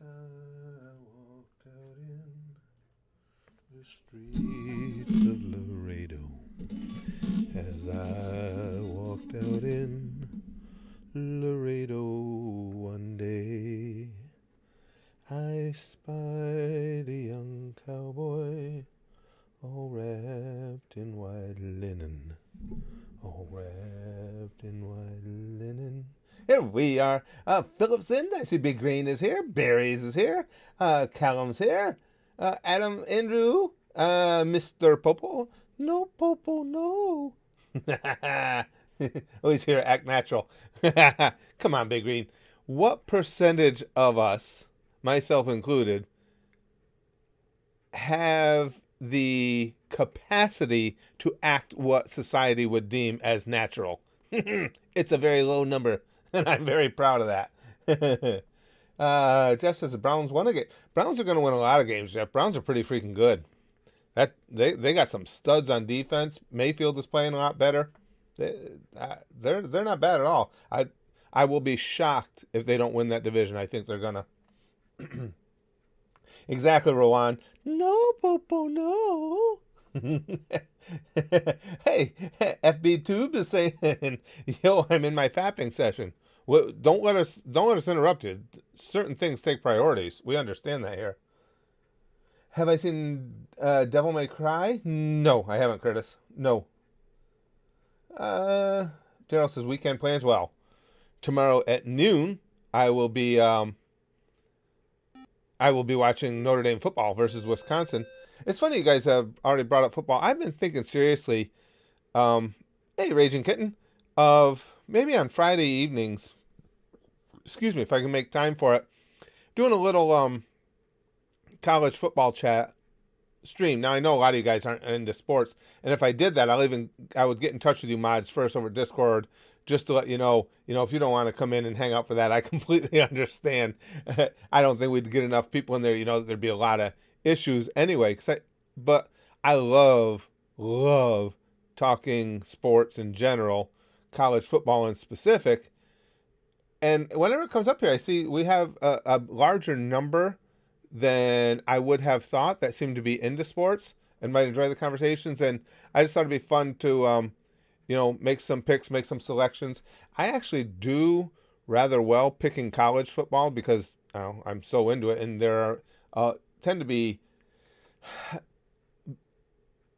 As I walked out in the streets of Laredo, as I walked out in Laredo one day, I spied a young cowboy all wrapped in white linen, all wrapped in white linen. Here we are. Phillip's in. I see Big Green is here. Barry's is here. Callum's here. Adam, Andrew, Mr. Popo. No, Popo, no. Oh, he's here. Act natural. Come on, Big Green. What percentage of us, myself included, have the capacity to act what society would deem as natural? It's a very low number, and I'm very proud of that. Jeff says the Browns won a game. Browns are going to win a lot of games, Jeff. Browns are pretty freaking good. They got some studs on defense. Mayfield is playing a lot better. They're not bad at all. I will be shocked if they don't win that division. I think they're gonna. Exactly, Rowan. No, Popo, no. Hey, FB Tube is saying, "Yo, I'm in my fapping session." Well, don't let us interrupt you. Certain things take priorities. We understand that here. Have I seen Devil May Cry? No, I haven't, Curtis. No. Daryl says weekend plans. Well, tomorrow at noon, I will be watching Notre Dame football versus Wisconsin. It's funny you guys have already brought up football. I've been thinking seriously, hey, Raging Kitten, of maybe on Friday evenings, excuse me, if I can make time for it, doing a little college football chat stream. Now, I know a lot of you guys aren't into sports, and if I did that, I would get in touch with you mods first over Discord, just to let you know, if you don't want to come in and hang out for that, I completely understand. I don't think we'd get enough people in there, there'd be a lot of issues anyway. But I love talking sports in general, college football in specific. And whenever it comes up here, I see we have a larger number than I would have thought that seem to be into sports and might enjoy the conversations. And I just thought it'd be fun to, make some picks, make some selections. I actually do rather well picking college football because I'm so into it. And there are tend to be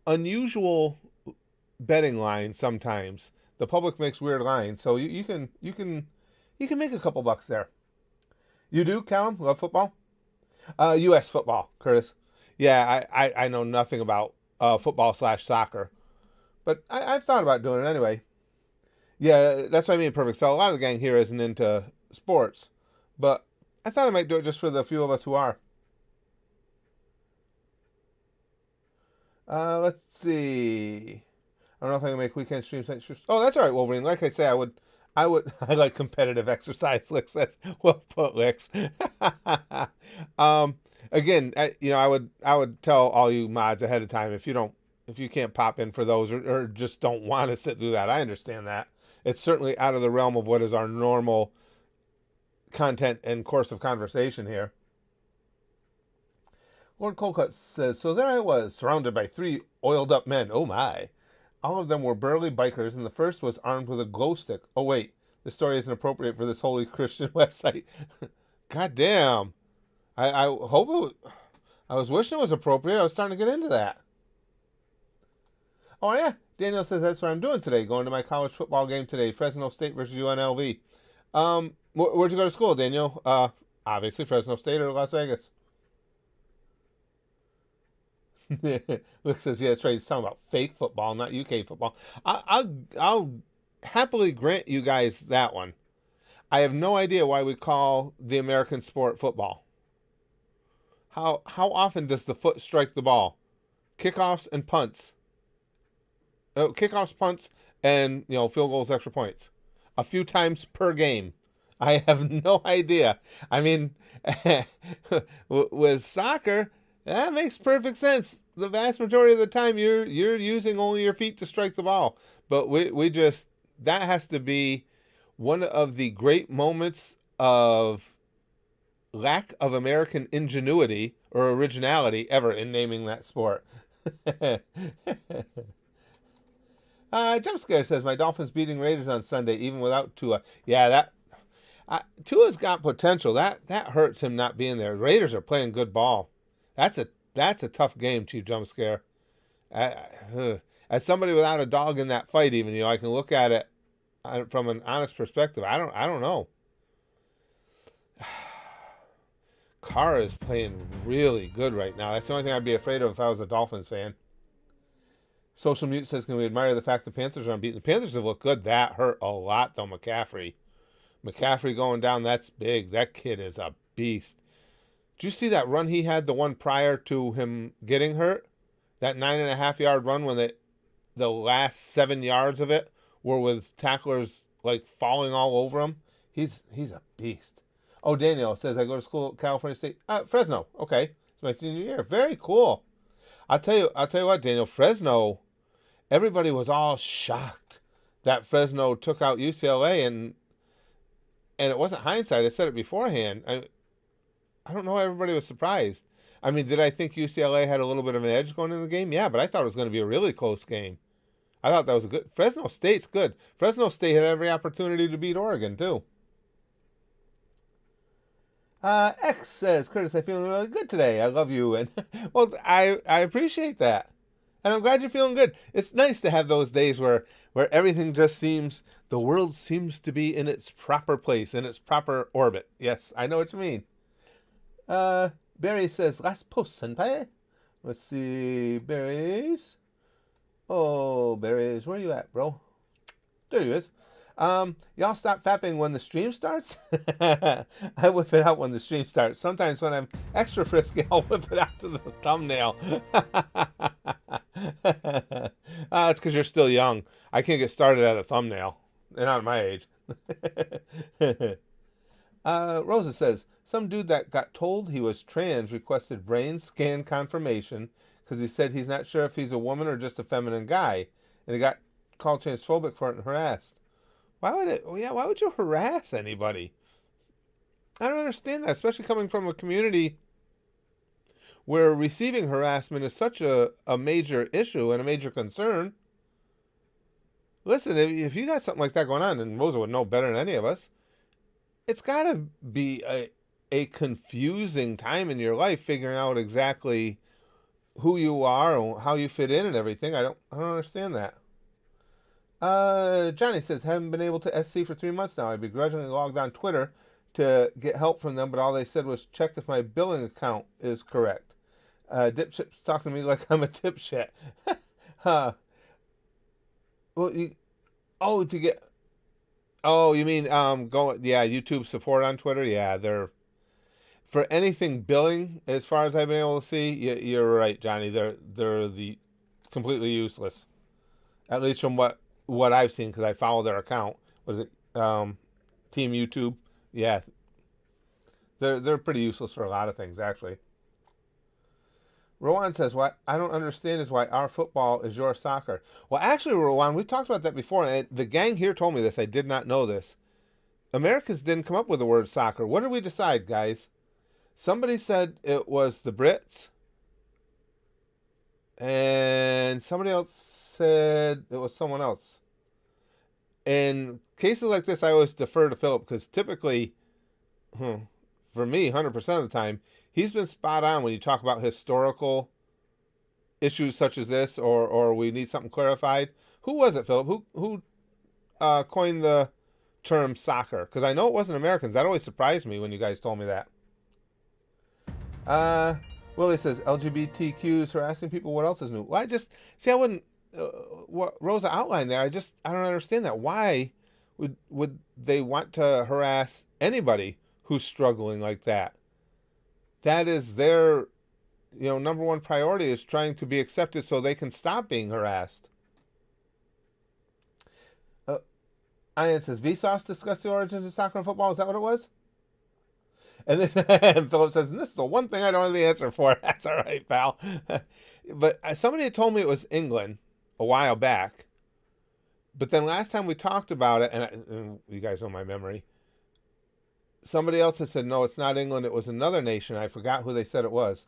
unusual betting lines sometimes. The public makes weird lines, so you can make a couple bucks there. You do, Callum? Love football? U.S. football, Curtis. Yeah, I know nothing about football/soccer, but I've thought about doing it anyway. Yeah, that's what I mean, perfect. So a lot of the gang here isn't into sports, but I thought I might do it just for the few of us who are. Let's see. I don't know if I can make weekend streams. Oh, that's all right, Wolverine. Like I say, I would. I like competitive exercise. Licks says, well put, Licks. Again, I would tell all you mods ahead of time if you can't pop in for those or just don't want to sit through that. I understand that. It's certainly out of the realm of what is our normal content and course of conversation here. Lord Colcutt says, so there I was, surrounded by 3 oiled up men. Oh my. All of them were burly bikers, and the first was armed with a glow stick. Oh wait, this story isn't appropriate for this holy Christian website. God damn. I hope I was wishing it was appropriate. I was starting to get into that. Oh yeah, Daniel says that's what I'm doing today. Going to my college football game today, Fresno State versus UNLV. Where'd you go to school, Daniel? Obviously Fresno State or Las Vegas. Luke says, yeah, that's right. He's talking about fake football, not UK football. I'll happily grant you guys that one. I have no idea why we call the American sport football. How often does the foot strike the ball? Kickoffs and punts. Kickoffs, punts, and field goals, extra points. A few times per game. I have no idea. I mean, with soccer, that makes perfect sense. The vast majority of the time, you're using only your feet to strike the ball. But we just, that has to be one of the great moments of lack of American ingenuity or originality ever in naming that sport. Jump Scare says, my Dolphins beating Raiders on Sunday, even without Tua. Yeah, Tua's got potential. That hurts him not being there. Raiders are playing good ball. That's a tough game, Chief Jump Scare. As somebody without a dog in that fight, even, I can look at it from an honest perspective. I don't know. Carr is playing really good right now. That's the only thing I'd be afraid of if I was a Dolphins fan. Social Mute says, can we admire the fact the Panthers are unbeaten? The Panthers have looked good. That hurt a lot, though, McCaffrey. McCaffrey going down, that's big. That kid is a beast. Did you see that run he had, the one prior to him getting hurt? That 9.5-yard run when the last 7 yards of it were with tacklers like falling all over him? He's a beast. Oh, Daniel says, I go to school at California State. Fresno. Okay. It's my senior year. Very cool. I'll tell you what, Daniel, Fresno, everybody was all shocked that Fresno took out UCLA, and it wasn't hindsight. I said it beforehand. I don't know why everybody was surprised. I mean, did I think UCLA had a little bit of an edge going into the game? Yeah, but I thought it was going to be a really close game. I thought that was a good. Fresno State's good. Fresno State had every opportunity to beat Oregon, too. X says, Curtis, I'm feeling really good today. I love you. And well, I appreciate that. And I'm glad you're feeling good. It's nice to have those days where everything just seems, the world seems to be in its proper place, in its proper orbit. Yes, I know what you mean. Barry says, last post, senpai. Let's see, Barry's. Oh, Barry's, where you at, bro? There he is. Y'all stop fapping when the stream starts? I whip it out when the stream starts. Sometimes when I'm extra frisky, I'll whip it out to the thumbnail. It's because you're still young. I can't get started at a thumbnail. They're not my age. Rosa says, some dude that got told he was trans requested brain scan confirmation because he said he's not sure if he's a woman or just a feminine guy. And he got called transphobic for it and harassed. Why would you harass anybody? I don't understand that, especially coming from a community where receiving harassment is such a major issue and a major concern. Listen, if you got something like that going on, and Rosa would know better than any of us, it's got to be a confusing time in your life figuring out exactly who you are and how you fit in and everything. I don't understand that. Johnny says, haven't been able to SC for 3 months now. I begrudgingly logged on Twitter to get help from them, but all they said was check if my billing account is correct. Dipshit's talking to me like I'm a dipshit. Well, you mean YouTube support on Twitter? Yeah, they're for anything billing, as far as I've been able to see. You're right, Johnny. They're the completely useless, at least from what I've seen, because I follow their account. Was it Team YouTube? Yeah, they're pretty useless for a lot of things, actually. Rowan says, what I don't understand is why our football is your soccer. Well, actually, Rowan, we talked about that before, and the gang here told me this. I did not know this. Americans didn't come up with the word soccer. What did we decide, guys? Somebody said it was the Brits, and somebody else said it was someone else. In cases like this, I always defer to Philip, because typically, for me, 100% of the time, he's been spot on when you talk about historical issues such as this, or we need something clarified. Who was it, Philip? Who coined the term soccer? Because I know it wasn't Americans. That always surprised me when you guys told me that. Willie says, LGBTQs harassing people. What else is new? Well, I wouldn't, what Rosa outlined there, I don't understand that. Why would they want to harass anybody who's struggling like that? That is their, number one priority, is trying to be accepted so they can stop being harassed. Ian says, Vsauce discussed the origins of soccer and football. Is that what it was? And then Philip says, and this is the one thing I don't have the answer for. That's all right, pal. But somebody had told me it was England a while back. But then last time we talked about it, and you guys know my memory, Somebody else had said, no, it's not England. It was another nation. I forgot who they said it was.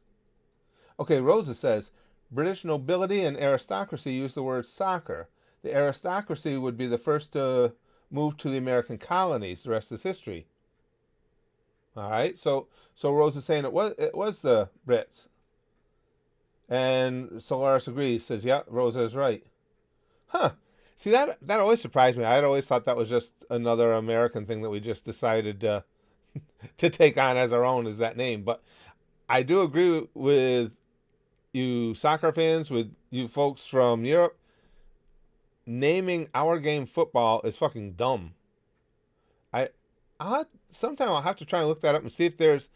Okay, Rosa says, British nobility and aristocracy use the word soccer. The aristocracy would be the first to move to the American colonies. The rest is history. All right, so Rosa's saying it was the Brits. And Solaris agrees, says, yeah, Rosa is right. Huh. See, that always surprised me. I'd always thought that was just another American thing that we just decided to take on as our own, is that name. But I do agree with you soccer fans, with you folks from Europe. Naming our game football is fucking dumb. Sometime I'll have to try and look that up and see if there's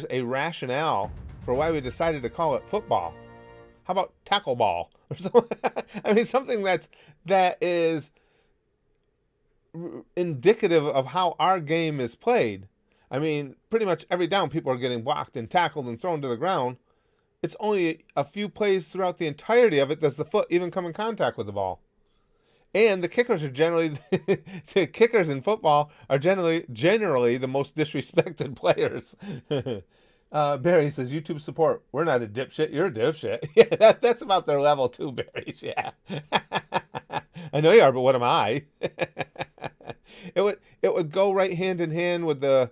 a rationale for why we decided to call it football. How about tackle ball or something? I mean, something that is indicative of how our game is played. I mean, pretty much every down people are getting blocked and tackled and thrown to the ground. It's only a few plays throughout the entirety of it does the foot even come in contact with the ball. And the kickers are generally the kickers in football are generally the most disrespected players. Barry says, YouTube support. We're not a dipshit. You're a dipshit. Yeah, that's about their level too, Barry. Yeah. I know you are, but what am I? It would go right hand in hand with the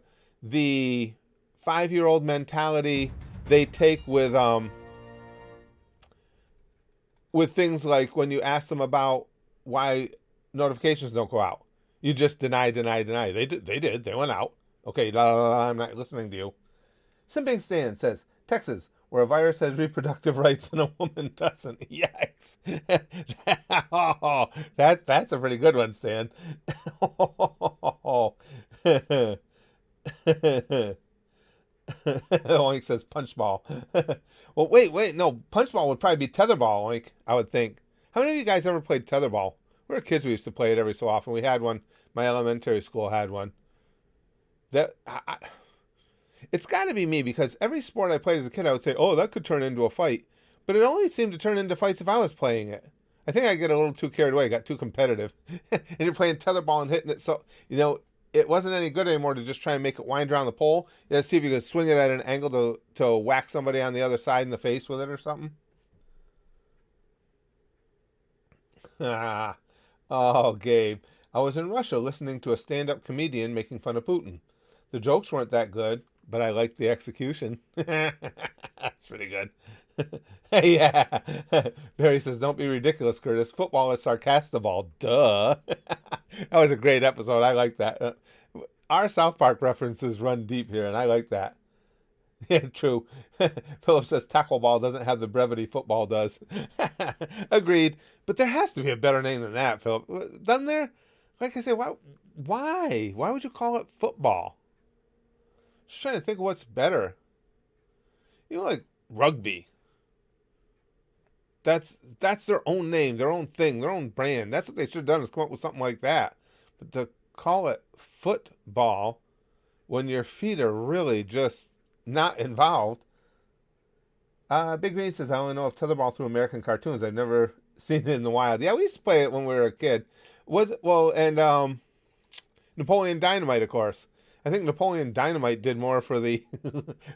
5-year-old mentality they take with things like when you ask them about why notifications don't go out. You just deny. They did. They went out. Okay, I'm not listening to you. Simping Stan says, Texas, where a virus has reproductive rights and a woman doesn't. Yikes. Oh, that's a pretty good one, Stan. Oink says punch ball. Well, wait, no, punch ball would probably be tetherball, Oink, I would think. How many of you guys ever played tetherball? We were kids, we used to play it every so often. We had one. My elementary school had one. It's got to be me, because every sport I played as a kid, I would say, oh, that could turn into a fight. But it only seemed to turn into fights if I was playing it. I think I get a little too carried away, got too competitive. And you're playing tetherball and hitting it, so, it wasn't any good anymore to just try and make it wind around the pole. You had to see if you could swing it at an angle to whack somebody on the other side in the face with it or something. Oh, Gabe. I was in Russia listening to a stand-up comedian making fun of Putin. The jokes weren't that good, but I liked the execution. That's pretty good. Yeah. Barry says, don't be ridiculous, Curtis. Football is sarcastaball. Duh. That was a great episode. I like that. Our South Park references run deep here, and I like that. Yeah, true. Philip says tackle ball doesn't have the brevity football does. Agreed. But there has to be a better name than that, Philip. Doesn't there? Like I say, why? Why would you call it football? Just trying to think of what's better. Like rugby. That's their own name, their own thing, their own brand. That's what they should have done, is come up with something like that. But to call it football when your feet are really just not involved. Big Green says, I only know of tetherball through American cartoons. I've never seen it in the wild. Yeah, we used to play it when we were a kid. And Napoleon Dynamite, of course. I think Napoleon Dynamite did more for the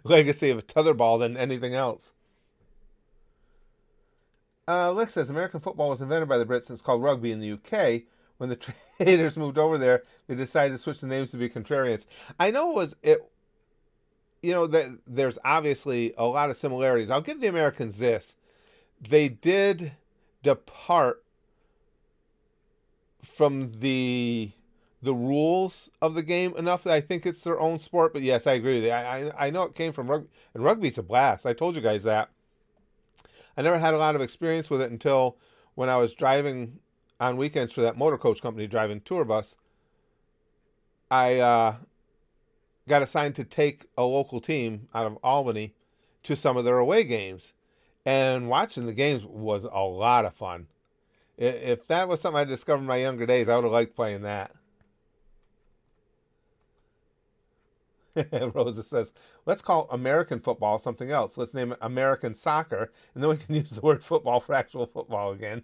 legacy of tetherball than anything else. Lex says, American football was invented by the Brits and it's called rugby in the UK. When the traders moved over there, they decided to switch the names to be contrarians. I know that there's obviously a lot of similarities. I'll give the Americans this. They did depart from the rules of the game enough that I think it's their own sport. But yes, I agree with you. I know it came from rugby, and rugby's a blast. I told you guys that. I never had a lot of experience with it until when I was driving on weekends for that motor coach company, driving tour bus. I got assigned to take a local team out of Albany to some of their away games. And watching the games was a lot of fun. If that was something I discovered in my younger days, I would have liked playing that. Rosa says, let's call American football something else. Let's name it American soccer, and then we can use the word football for actual football again.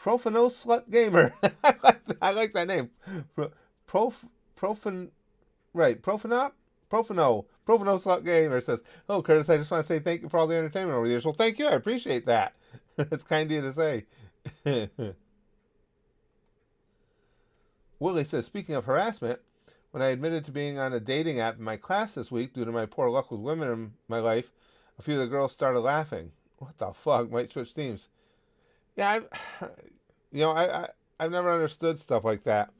Profano Slut Gamer. I like that name. Profan, right, Profano Slut Gamer says, "Oh, Curtis, I just want to say thank you for all the entertainment over the years." Well, thank you. I appreciate that. It's kind of you to say. Willie says, speaking of harassment, when I admitted to being on a dating app in my class this week due to my poor luck with women in my life, a few of the girls started laughing. What the fuck? Might switch teams. Yeah, I've never understood stuff like that.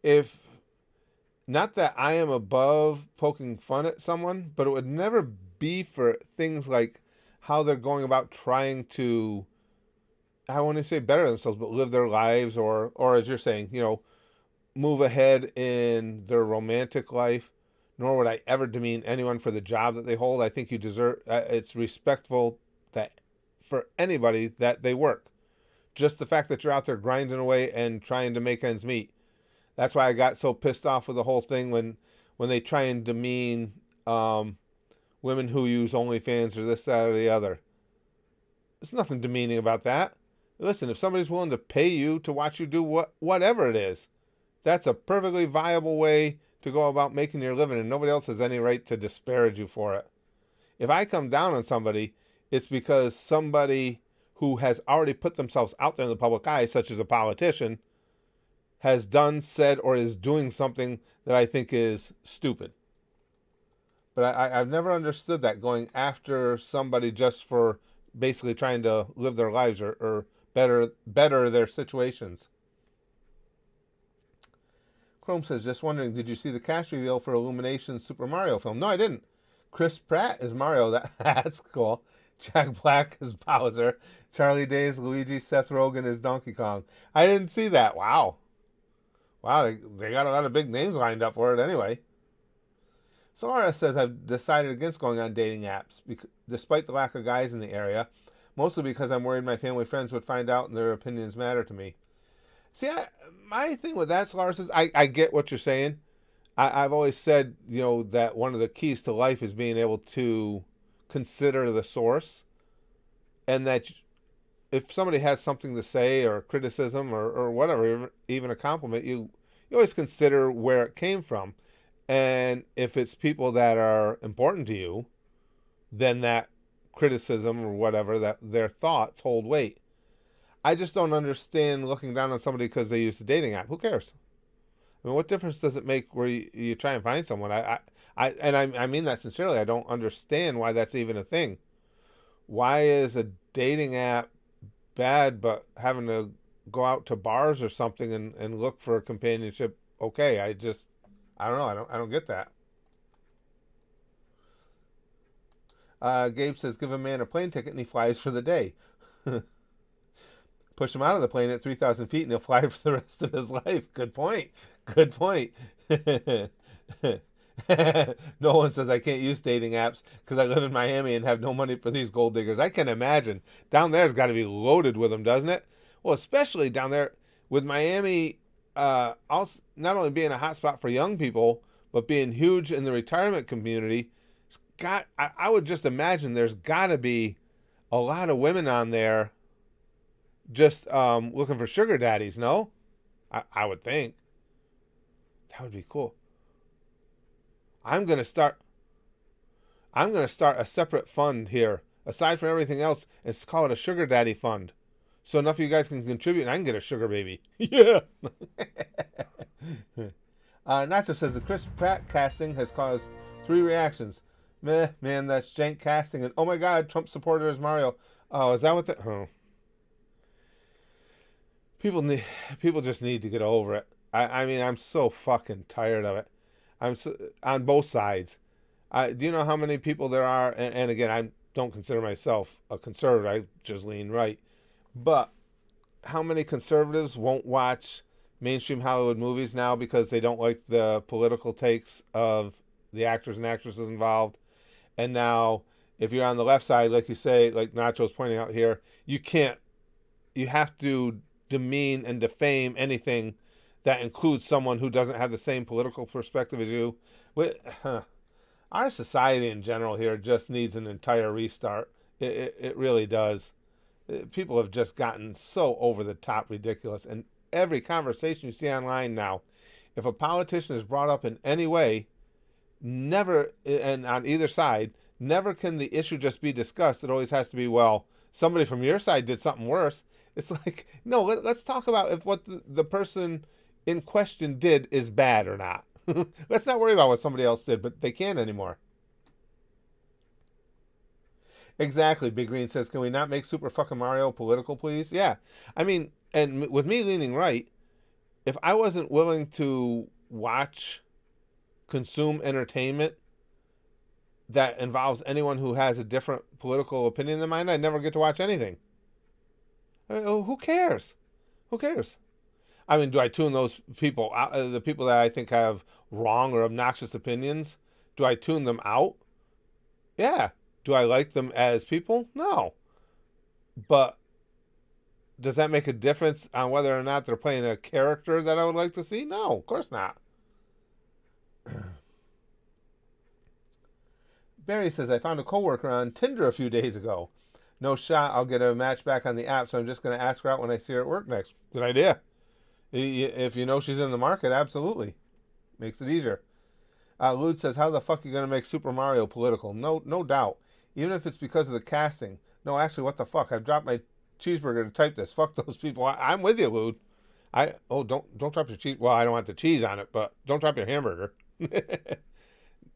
If not that I am above poking fun at someone, but it would never be for things like how they're going about trying to, I want to say better themselves, but live their lives, or as you're saying, move ahead in their romantic life. Nor would I ever demean anyone for the job that they hold. I think you deserve. It's respectful that for anybody that they work. Just the fact that you're out there grinding away and trying to make ends meet. That's why I got so pissed off with the whole thing when they try and demean women who use OnlyFans or this, that, or the other. There's nothing demeaning about that. Listen, if somebody's willing to pay you to watch you do whatever it is, that's a perfectly viable way to go about making your living, and nobody else has any right to disparage you for it. If I come down on somebody, it's because somebody who has already put themselves out there in the public eye, such as a politician, has done, said, or is doing something that I think is stupid. But I've never understood that, going after somebody just for basically trying to live their lives or better their situations. Chrome says, just wondering, did you see the cast reveal for Illumination's Super Mario film? No, I didn't. Chris Pratt is Mario. That's cool. Jack Black is Bowser. Charlie Day is Luigi. Seth Rogen is Donkey Kong. I didn't see that. Wow, they got a lot of big names lined up for it anyway. Solara says, I've decided against going on dating apps, despite the lack of guys in the area, mostly because I'm worried my family friends would find out and their opinions matter to me. See, my thing with that, Solara, is I get what you're saying. I've always said, that one of the keys to life is being able to consider the source, and that if somebody has something to say or criticism or whatever, even a compliment, you always consider where it came from. And if it's people that are important to you, then that criticism or whatever, that their thoughts hold weight. I just don't understand looking down on somebody because they use the dating app. Who cares? I mean, what difference does it make where you try and find someone? I mean that sincerely. I don't understand why that's even a thing. Why is a dating app bad, but having to go out to bars or something and look for companionship okay? I don't know. I don't get that. Gabe says, give a man a plane ticket and he flies for the day. Push him out of the plane at 3,000 feet and he'll fly for the rest of his life. Good point. No one says I can't use dating apps because I live in Miami and have no money for these gold diggers. I can imagine. Down there's got to be loaded with them, doesn't it? Well, especially down there with Miami, also not only being a hotspot for young people, but being huge in the retirement community. I would just imagine there's got to be a lot of women on there just looking for sugar daddies, no? I would think. That would be cool. I'm gonna start a separate fund here, aside from everything else. It's called a sugar daddy fund. So enough of you guys can contribute and I can get a sugar baby. Yeah. Nacho says the Chris Pratt casting has caused 3 reactions. Meh, man, that's jank casting. And oh my god, Trump supporter is Mario. Oh, is that what the... Oh. People just need to get over it. I mean, I'm so fucking tired of it. I'm so, on both sides. Do you know how many people there are? And again, I don't consider myself a conservative. I just lean right. But how many conservatives won't watch mainstream Hollywood movies now because they don't like the political takes of the actors and actresses involved? And now, if you're on the left side, like you say, like Nacho's pointing out here, you have to demean and defame anything that includes someone who doesn't have the same political perspective as you. Our society in general here just needs an entire restart. It really does. People have just gotten so over the top ridiculous. And every conversation you see online now, if a politician is brought up in any way, never, and on either side, never can the issue just be discussed. It always has to be, well, somebody from your side did something worse. It's like, no, let's talk about if what the person in question did is bad or not. Let's not worry about what somebody else did, but they can't anymore. Exactly. Big Green says, can we not make Super fucking Mario political, please? Yeah. I mean, and with me leaning right, if I wasn't willing to watch, consume entertainment that involves anyone who has a different political opinion than mine, I'd never get to watch anything. Who cares? Who cares? I mean, do I tune those people out, the people that I think have wrong or obnoxious opinions? Do I tune them out? Yeah. Do I like them as people? No. But does that make a difference on whether or not they're playing a character that I would like to see? No, of course not. Barry says, I found a coworker on Tinder a few days ago. No shot I'll get a match back on the app, so I'm just going to ask her out when I see her at work next. Good idea. If you know she's in the market, absolutely. Makes it easier. Lude says, how the fuck are you going to make Super Mario political? No doubt. Even if it's because of the casting. No, actually, what the fuck? I've dropped my cheeseburger to type this. Fuck those people. I'm with you, Lude. Don't drop your cheese. Well, I don't want the cheese on it, but don't drop your hamburger.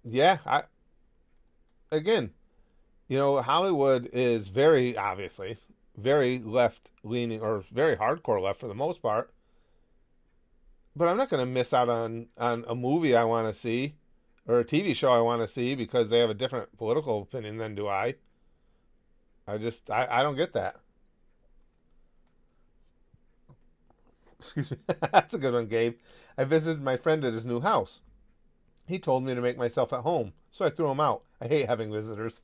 Yeah, again, Hollywood is very obviously very left leaning or very hardcore left for the most part. But I'm not going to miss out on a movie I want to see or a TV show I want to see because they have a different political opinion than do I. I don't get that. Excuse me. That's a good one, Gabe. I visited my friend at his new house. He told me to make myself at home, so I threw him out. I hate having visitors.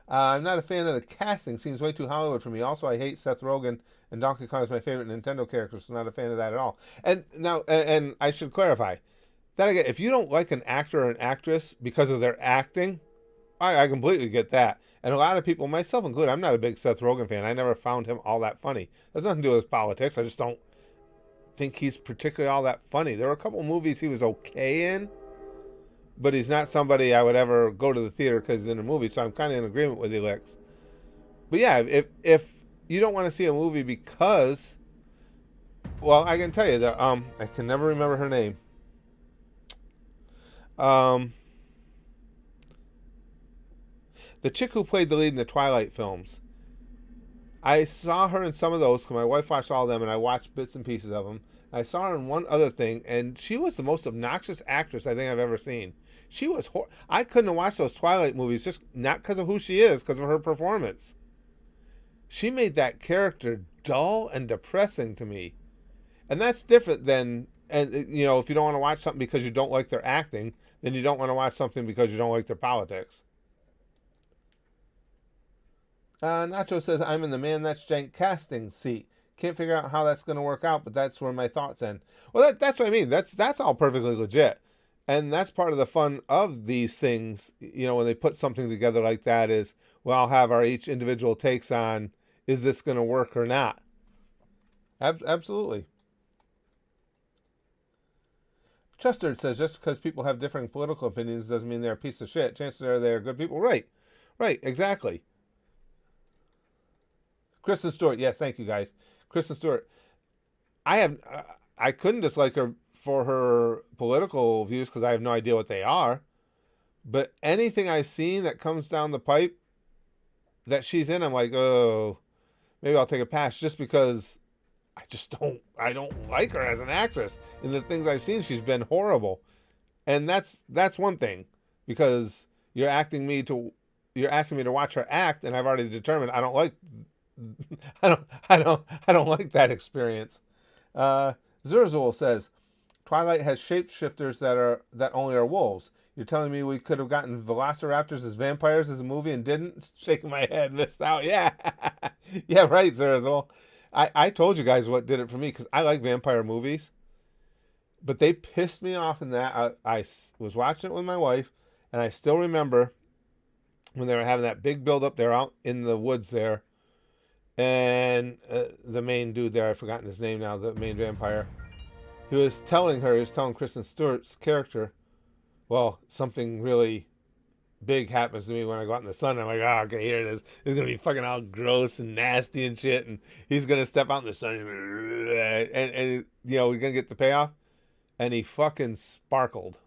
I'm not a fan of the casting. Seems way too Hollywood for me. Also, I hate Seth Rogen, and Donkey Kong is my favorite Nintendo character, so not a fan of that at all. And now, and I should clarify, that again, if you don't like an actor or an actress because of their acting, I completely get that. And a lot of people, myself included, I'm not a big Seth Rogen fan. I never found him all that funny. It has nothing to do with his politics. I just don't think he's particularly all that funny. There were a couple movies he was okay in, but he's not somebody I would ever go to the theater because he's in a movie, so I'm kind of in agreement with Elix. But yeah, if you don't want to see a movie because, well, I can tell you that I can never remember her name. The chick who played the lead in the Twilight films. I saw her in some of those because my wife watched all of them and I watched bits and pieces of them. I saw her in one other thing, and she was the most obnoxious actress I think I've ever seen. She was I couldn't watch those Twilight movies, just not because of who she is, because of her performance. She made that character dull and depressing to me. And that's different than, and if you don't want to watch something because you don't like their acting, then you don't want to watch something because you don't like their politics. Nacho says, I'm in the Man That's Jank casting seat. Can't figure out how that's going to work out, but that's where my thoughts end. Well, that's what I mean. That's all perfectly legit. And that's part of the fun of these things, when they put something together like that is, well, I'll have our each individual takes on, is this going to work or not? Absolutely. Chester says, just because people have different political opinions doesn't mean they're a piece of shit. Chances are they're good people. Right, exactly. Kristen Stewart, yes, thank you guys. Kristen Stewart, I couldn't dislike her for her political views because I have no idea what they are. But anything I've seen that comes down the pipe that she's in, I'm like, oh, maybe I'll take a pass just because I don't like her as an actress. In the things I've seen, she's been horrible. And that's one thing, because you're asking me to watch her act, and I've already determined I don't like that experience. Zurzul says, Twilight has shapeshifters that only are wolves. You're telling me we could have gotten velociraptors as vampires as a movie and didn't? Shaking my head, missed out. Yeah. Yeah, right, Zurzul. I told you guys what did it for me, because I like vampire movies. But they pissed me off in that. I was watching it with my wife, and I still remember when they were having that big build up. They're out in the woods there, and the main dude there, I've forgotten his name now, the main vampire, he was telling Kristen Stewart's character, well, something really big happens to me when I go out in the sun. I'm like, oh, okay, here it is. It's going to be fucking all gross and nasty and shit. And he's going to step out in the sun and you know, we're going to get the payoff. And he fucking sparkled.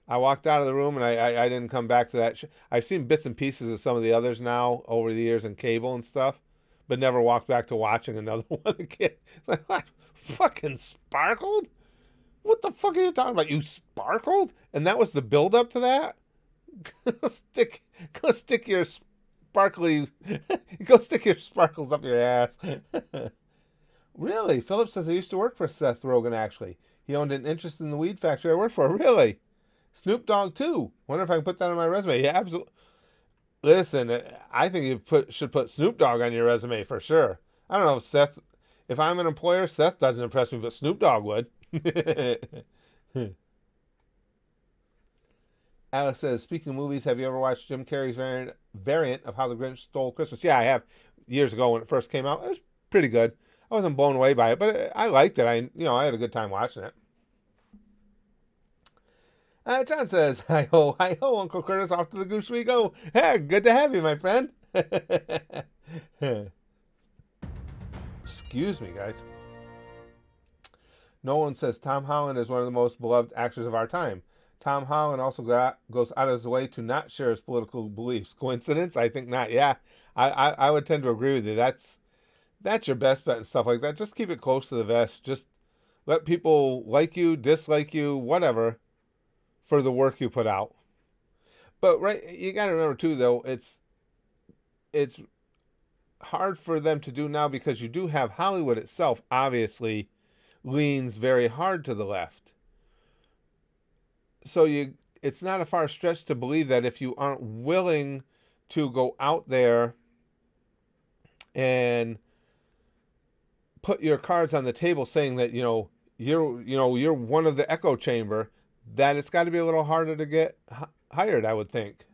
I walked out of the room and I didn't come back to that. I've seen bits and pieces of some of the others now over the years in cable and stuff, but never walked back to watching another one again. It's like, what? Fucking sparkled? What the fuck are you talking about? You sparkled? And that was the build up to that? Go stick your sparkly, go stick your sparkles up your ass. Really? Philip says he used to work for Seth Rogen, actually. He owned an interest in the weed factory I worked for. Really? Snoop Dogg, too. Wonder if I can put that on my resume. Yeah, absolutely. Listen, I think you should put Snoop Dogg on your resume for sure. I don't know if Seth, if I'm an employer, Seth doesn't impress me, but Snoop Dogg would. Alex says, speaking of movies, have you ever watched Jim Carrey's variant of How the Grinch Stole Christmas? Yeah, I have. Years ago when it first came out. It was pretty good. I wasn't blown away by it, but I liked it. I had a good time watching it. John says, hi ho, Uncle Curtis, off to the goose we go. Hey, good to have you, my friend. Excuse me, guys. Nolan says, Tom Holland is one of the most beloved actors of our time. Tom Holland also goes out of his way to not share his political beliefs. Coincidence? I think not. Yeah, I would tend to agree with you. That's your best bet and stuff like that. Just keep it close to the vest. Just let people like you, dislike you, whatever, for the work you put out. But right, you got to remember too, though, it's hard for them to do now because you do have Hollywood itself, obviously, leans very hard to the left. So it's not a far stretch to believe that if you aren't willing to go out there and put your cards on the table saying that, you're one of the echo chamber, that it's got to be a little harder to get hired, I would think.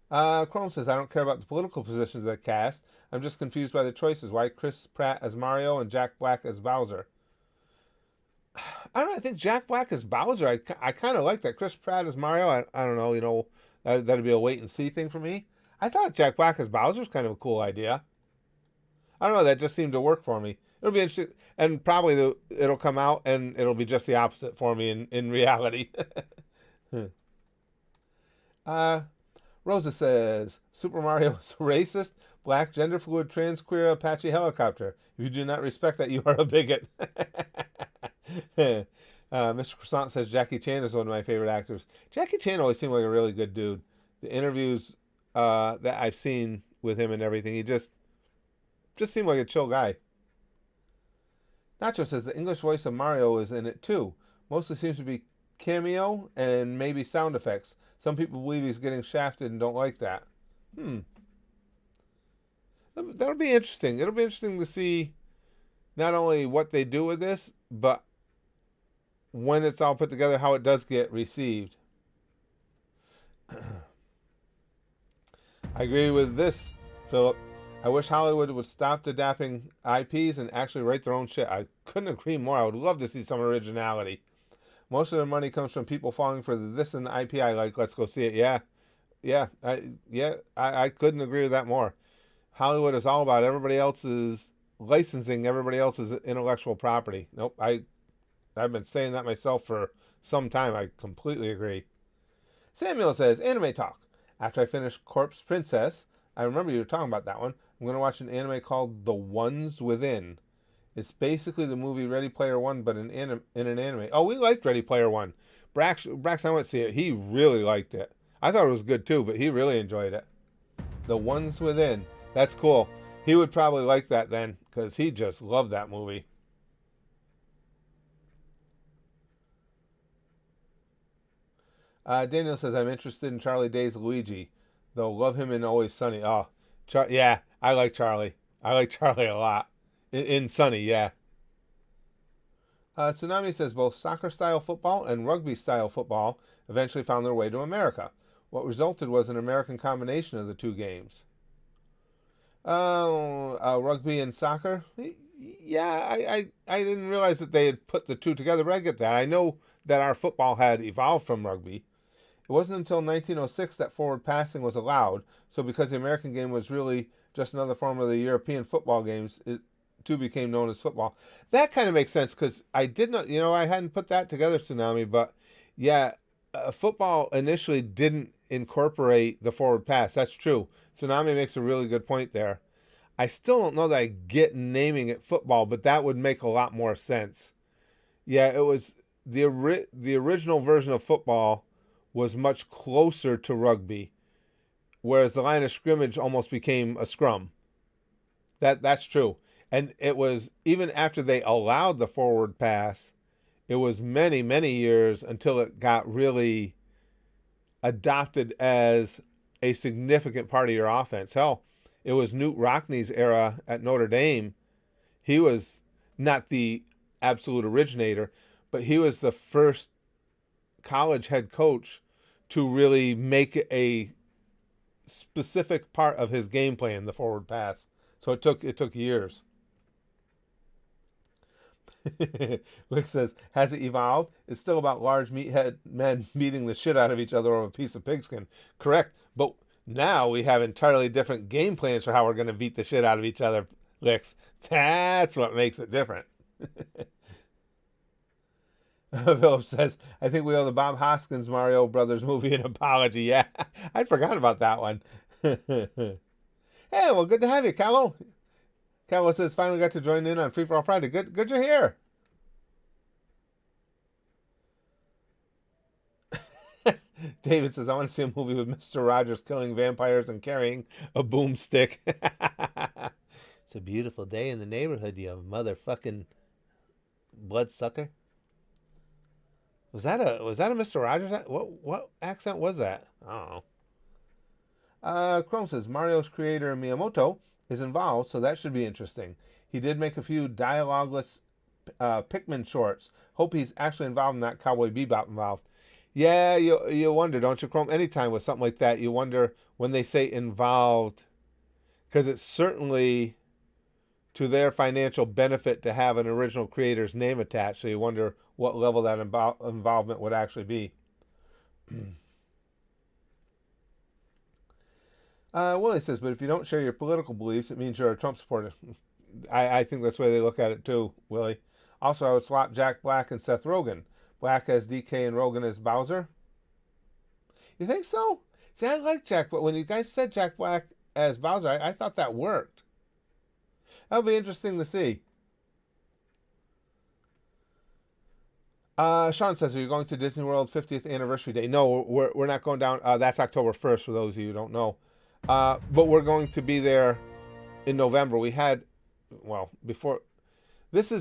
Chrome says, I don't care about the political positions of the cast. I'm just confused by the choices. Why Chris Pratt as Mario and Jack Black as Bowser? I don't know. I think Jack Black as Bowser. I kind of like that. Chris Pratt as Mario. I don't know. That'd be a wait and see thing for me. I thought Jack Black as Bowser was kind of a cool idea. I don't know. That just seemed to work for me. It'll be interesting, and probably it'll come out and it'll be just the opposite for me in reality. Rosa says, Super Mario is racist, black, gender fluid, trans, queer, Apache helicopter. If you do not respect that, you are a bigot. Mr. Croissant says Jackie Chan is one of my favorite actors. Jackie Chan always seemed like a really good dude. The interviews that I've seen with him and everything, he just seemed like a chill guy. Nacho says the English voice of Mario is in it too. Mostly seems to be cameo and maybe sound effects. Some people believe he's getting shafted and don't like that. That'll be interesting. It'll be interesting to see not only what they do with this, but when it's all put together, how it does get received. I agree with this, Philip. I wish Hollywood would stop adapting IPs and actually write their own shit. I couldn't agree more. I would love to see some originality. Most of their money comes from people falling for this and IP I like. Let's go see it. I couldn't agree with that more. Hollywood is all about everybody else's licensing, everybody else's intellectual property. Nope, I've been saying that myself for some time. I completely agree. Samuel says, Anime Talk. After I finish Corpse Princess, I remember you were talking about that one, I'm going to watch an anime called The Ones Within. It's basically the movie Ready Player One, but in an anime. Oh, we liked Ready Player One. Brax, I went to see it. He really liked it. I thought it was good too, but he really enjoyed it. The Ones Within. That's cool. He would probably like that then, because he just loved that movie. Daniel says, I'm interested in Charlie Day's Luigi, though love him in Always Sunny. Oh, yeah, I like Charlie. I like Charlie a lot. In Sunny, yeah. Tsunami says both soccer-style football and rugby-style football eventually found their way to America. What resulted was an American combination of the two games. Rugby and soccer? Yeah, I didn't realize that they had put the two together, but I get that. I know that our football had evolved from rugby. It wasn't until 1906 that forward passing was allowed, so because the American game was really just another form of the European football games, it too became known as football. That kind of makes sense because I did not, I hadn't put that together, Tsunami, but yeah, football initially didn't incorporate the forward pass. That's true. Tsunami makes a really good point there. I still don't know that I get naming it football, but that would make a lot more sense. Yeah, it was the original version of football was much closer to rugby, whereas the line of scrimmage almost became a scrum. That's true. And it was, even after they allowed the forward pass, it was many, many years until it got really adopted as a significant part of your offense. Hell, it was Newt Rockney's era at Notre Dame. He was not the absolute originator, but he was the first college head coach to really make a specific part of his game plan the forward pass. So it took years. Rick says, has it evolved? It's still about large meathead men beating the shit out of each other over a piece of pigskin. Correct. But now we have entirely different game plans for how we're going to beat the shit out of each other, Licks. That's what makes it different. Philip says, I think we owe the Bob Hoskins Mario Brothers movie an apology. Yeah, I'd forgotten about that one. Hey, well, good to have you, Callo. Callo says, finally got to join in on Free For All Friday. Good you're here. David says, I want to see a movie with Mr. Rogers killing vampires and carrying a boomstick. It's a beautiful day in the neighborhood, you motherfucking bloodsucker. Was that a Mr. Rogers? What accent was that? I don't know. Chrome says, Mario's creator Miyamoto is involved, so that should be interesting. He did make a few dialogueless Pikmin shorts. Hope he's actually involved in that Cowboy Bebop involved. Yeah, you wonder, don't you, Chrome? Anytime with something like that, you wonder when they say involved, because it's certainly to their financial benefit to have an original creator's name attached, so you wonder what level that involvement would actually be. Willie says, but if you don't share your political beliefs, it means you're a Trump supporter. I think that's the way they look at it too, Willie. Also, I would swap Jack Black and Seth Rogen. Black as DK and Rogen as Bowser. You think so? See, I like Jack, but when you guys said Jack Black as Bowser, I thought that worked. That'll be interesting to see. Sean says, are you going to Disney World 50th Anniversary Day? No, we're not going down. That's October 1st, for those of you who don't know. But we're going to be there in November. We had, before. This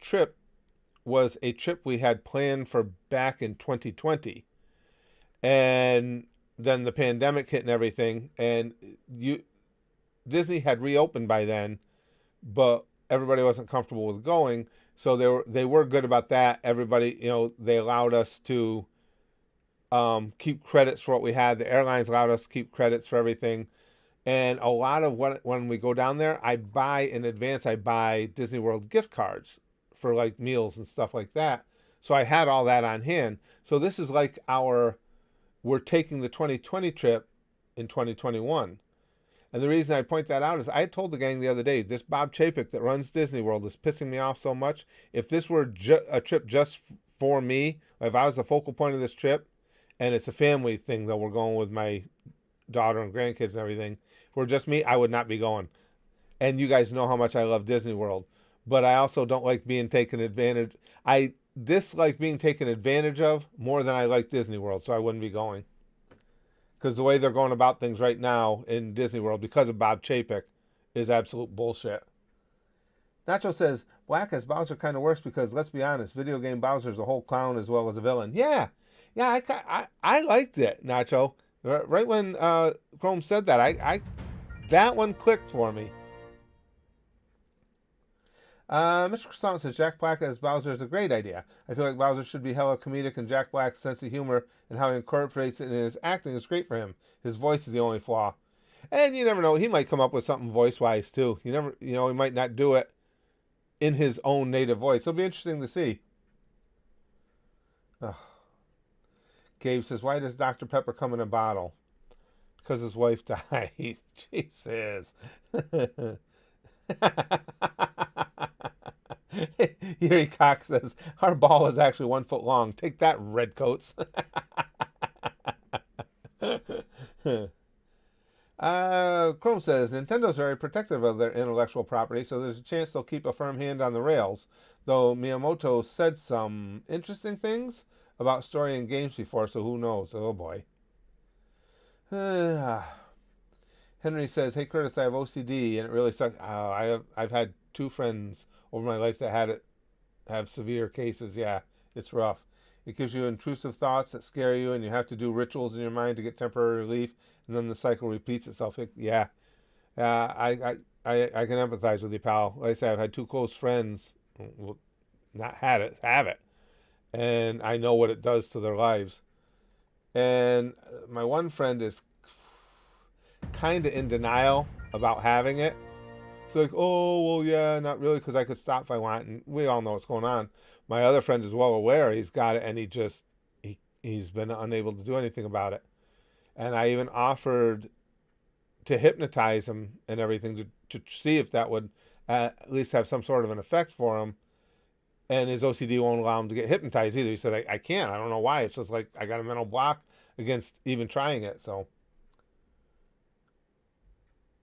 trip was a trip we had planned for back in 2020. And then the pandemic hit and everything. And Disney had reopened by then, but everybody wasn't comfortable with going. So they were good about that. Everybody, they allowed us to keep credits for what we had. The airlines allowed us to keep credits for everything. And a lot of when we go down there, I buy in advance. I buy Disney World gift cards for like meals and stuff like that. So I had all that on hand. So this is like we're taking the 2020 trip in 2021. And the reason I point that out is I told the gang the other day, this Bob Chapek that runs Disney World is pissing me off so much. If this were a trip just for me, if I was the focal point of this trip, and it's a family thing that we're going with my daughter and grandkids and everything, if it were just me, I would not be going. And you guys know how much I love Disney World. But I also don't like being taken advantage. I dislike being taken advantage of more than I like Disney World, so I wouldn't be going. Because the way they're going about things right now in Disney World, because of Bob Chapek, is absolute bullshit. Nacho says, Black as Bowser kind of works because, let's be honest, video game Bowser's a whole clown as well as a villain. Yeah, I liked it, Nacho. Right when Chrome said that, that one clicked for me. Mr. Croissant says Jack Black as Bowser is a great idea. I feel like Bowser should be hella comedic, and Jack Black's sense of humor and how he incorporates it in his acting is great for him. His voice is the only flaw. And you never know, he might come up with something voice-wise too. He might not do it in his own native voice. It'll be interesting to see. Ugh. Gabe says, why does Dr. Pepper come in a bottle? Because his wife died. Jesus. Yuri Cox says, our ball is actually 1 foot long. Take that, redcoats. Chrome says, Nintendo's very protective of their intellectual property, so there's a chance they'll keep a firm hand on the rails. Though Miyamoto said some interesting things about story and games before, so who knows? Oh boy. Henry says, hey Curtis, I have OCD and it really sucks. I've had 2 friends over my life that have severe cases. Yeah, it's rough. It gives you intrusive thoughts that scare you, and you have to do rituals in your mind to get temporary relief, and then the cycle repeats itself. I can empathize with you, pal. Like I said, I've had 2 close friends, not had it, have it, and I know what it does to their lives. And my one friend is kind of in denial about having it. It's like, oh, well, yeah, not really, because I could stop if I want, and we all know what's going on. My other friend is well aware he's got it, and he's been unable to do anything about it. And I even offered to hypnotize him and everything to see if that would at least have some sort of an effect for him. And his OCD won't allow him to get hypnotized either. He said, I can't. I don't know why. It's just like I got a mental block against even trying it. So,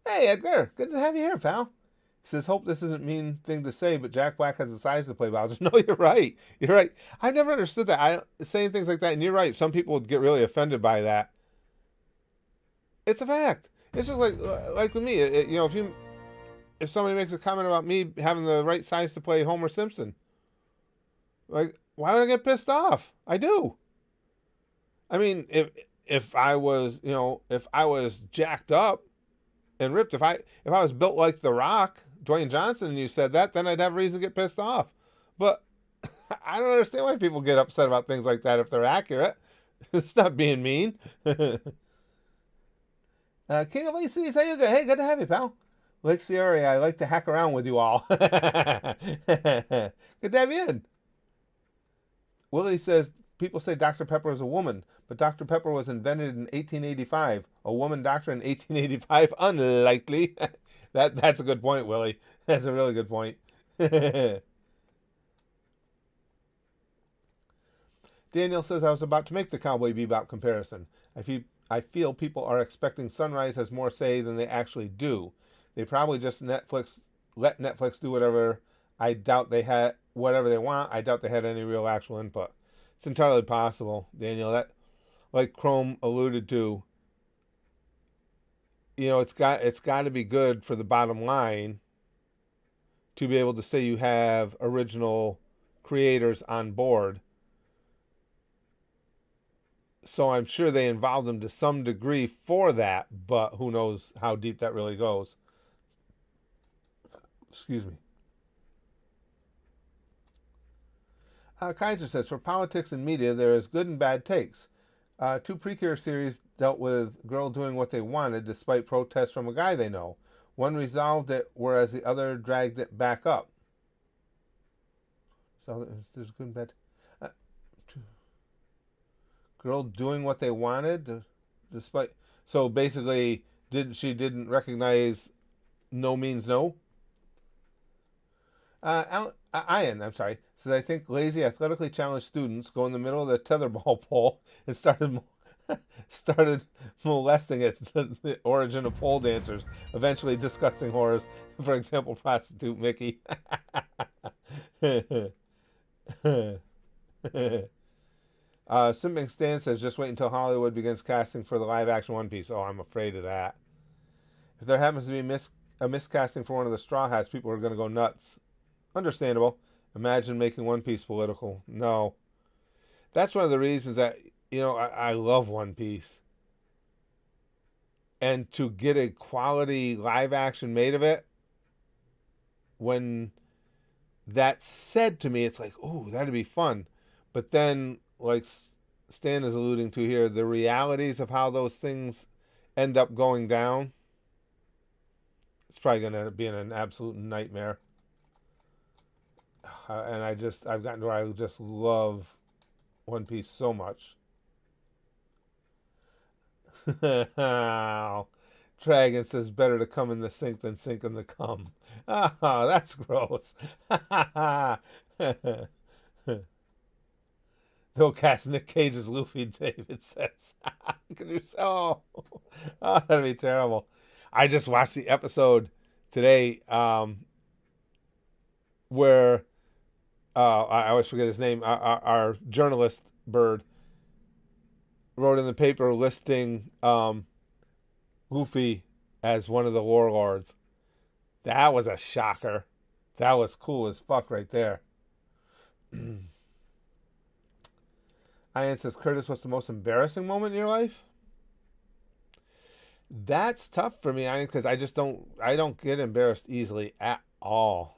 hey, Edgar, good to have you here, pal. He says, hope this isn't a mean thing to say, but Jack Black has the size to play Bowser. No, you're right. You're right. I've never understood that. Saying things like that, and you're right. Some people would get really offended by that. It's a fact. It's just like with me. If somebody makes a comment about me having the right size to play Homer Simpson, like, why would I get pissed off? I do. I mean, if I was jacked up and ripped, if I was built like The Rock, Dwayne Johnson, and you said that, then I'd have reason to get pissed off. But I don't understand why people get upset about things like that if they're accurate. It's not being mean. King of Lacey, how you go? Hey, good to have you, pal. Lake Sierra, I like to hack around with you all. Good to have you in. Willie says, people say Dr. Pepper is a woman, but Dr. Pepper was invented in 1885. A woman doctor in 1885? Unlikely. That's a good point, Willie. That's a really good point. Daniel says, I was about to make the Cowboy Bebop comparison. I feel people are expecting Sunrise has more say than they actually do. They probably just let Netflix do whatever whatever they want. I doubt they had any real actual input. It's entirely possible, Daniel. That, like Chrome alluded to, it's got to be good for the bottom line to be able to say you have original creators on board. So I'm sure they involve them to some degree for that, but who knows how deep that really goes. Excuse me. Kaiser says, for politics and media, there is good and bad takes. 2 Precure series dealt with girl doing what they wanted despite protests from a guy they know. One resolved it, whereas the other dragged it back up. So there's good and bad. Girl doing what they wanted despite. So basically, she didn't recognize no means no. Ian, I'm sorry, says, I think lazy, athletically challenged students go in the middle of the tetherball pole and started molesting it, the origin of pole dancers, eventually disgusting horrors. For example, prostitute Mickey. Simping Stan says, just wait until Hollywood begins casting for the live-action One Piece. Oh, I'm afraid of that. If there happens to be a miscasting for one of the Straw Hats, people are going to go nuts. Understandable. Imagine making One Piece political. No. That's one of the reasons that, I love One Piece. And to get a quality live action made of it, when That said to me, it's like, oh, that'd be fun. But then, like Stan is alluding to here, the realities of how those things end up going down, it's probably going to be an absolute nightmare. And I've gotten to where I just love One Piece so much. Dragon says better to come in the sink than sink in the cum. Ah, that's gross. They'll cast Nick Cage as Luffy, David says. Can you oh, that'd be terrible. I just watched the episode today where I always forget his name. Our journalist Bird wrote in the paper listing Luffy as one of the warlords. That was a shocker. That was cool as fuck right there. Ian says, Curtis, what's the most embarrassing moment in your life? That's tough for me, Ian, because I don't get embarrassed easily at all.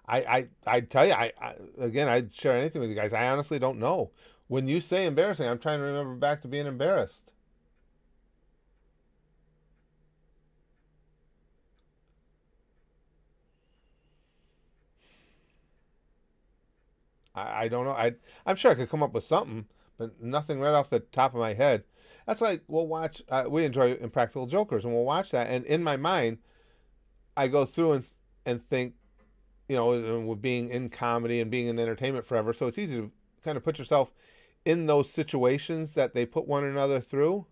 I tell you, again, I'd share anything with you guys. I honestly don't know. When you say embarrassing, I'm trying to remember back to being embarrassed. I don't know. I'm sure I could come up with something, but nothing right off the top of my head. That's like we'll watch. We enjoy Impractical Jokers, and we'll watch that. And in my mind, I go through and think, with being in comedy and being in entertainment forever, so it's easy to kind of put yourself in those situations that they put one another through.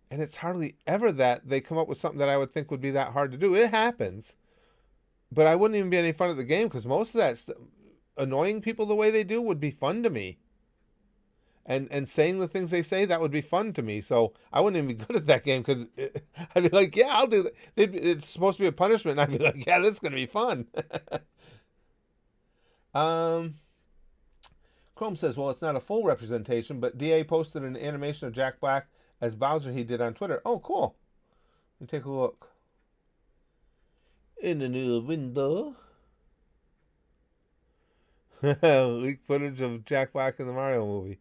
And it's hardly ever that they come up with something that I would think would be that hard to do. It happens, but I wouldn't even be any fun at the game because most of that annoying people the way they do would be fun to me. And saying the things they say, that would be fun to me. So I wouldn't even be good at that game because I'd be like, yeah, I'll do that. It's supposed to be a punishment. And I'd be like, yeah, this is going to be fun. Chrome says, well, it's not a full representation, but DA posted an animation of Jack Black as Bowser he did on Twitter. Oh, cool. Let me take a look. In the new window. Leaked footage of Jack Black in the Mario movie.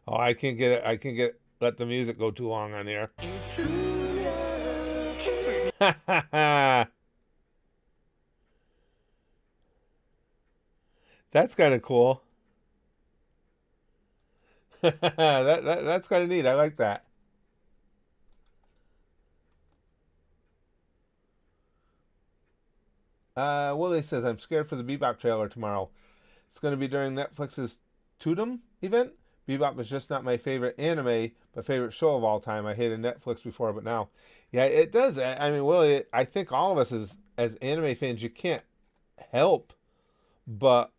Oh, I can't get it. Let the music go too long on here. That's kind of cool. That's kind of neat. I like that. Willie says, I'm scared for the Bebop trailer tomorrow. It's going to be during Netflix's Tudum event. Bebop is just not my favorite anime, but favorite show of all time. I hated Netflix before, but now. Yeah, it does. I mean, Willie, I think all of us as anime fans, you can't help but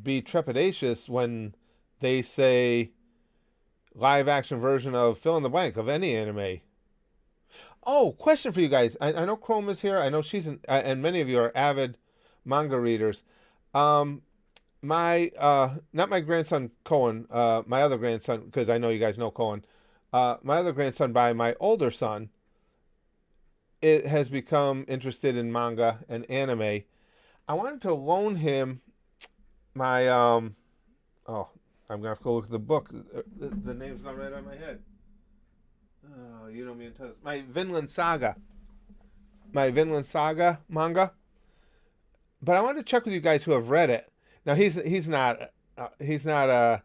be trepidatious when they say live action version of fill in the blank of any anime. Oh, question for you guys. I know Chrome is here. I know she's and many of you are avid manga readers. My not my grandson Cohen, my other grandson, because I know you guys know Cohen. My other grandson by my older son, it has become interested in manga and anime. I wanted to loan him my I'm gonna have to go look at the book. The name's not right on my head. Oh, you know me in tons. My Vinland Saga manga. But I wanted to check with you guys who have read it. Now he's not a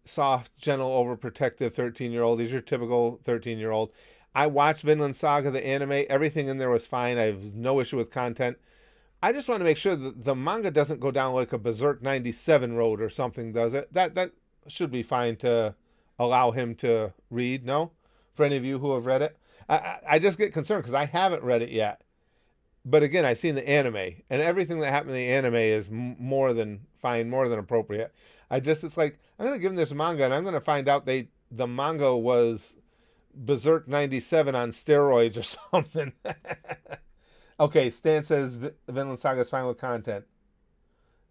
soft, gentle, overprotective 13-year-old. He's your typical 13-year-old. I watched Vinland Saga, the anime. Everything in there was fine. I have no issue with content. I just want to make sure that the manga doesn't go down like a Berserk 97 road or something, does it? That should be fine to allow him to read, no? For any of you who have read it. I just get concerned because I haven't read it yet. But again, I've seen the anime, and everything that happened in the anime is more than fine, more than appropriate. It's like, I'm going to give him this manga, and I'm going to find out the manga was Berserk 97 on steroids or something. Okay, Stan says Vinland Saga is fine with content.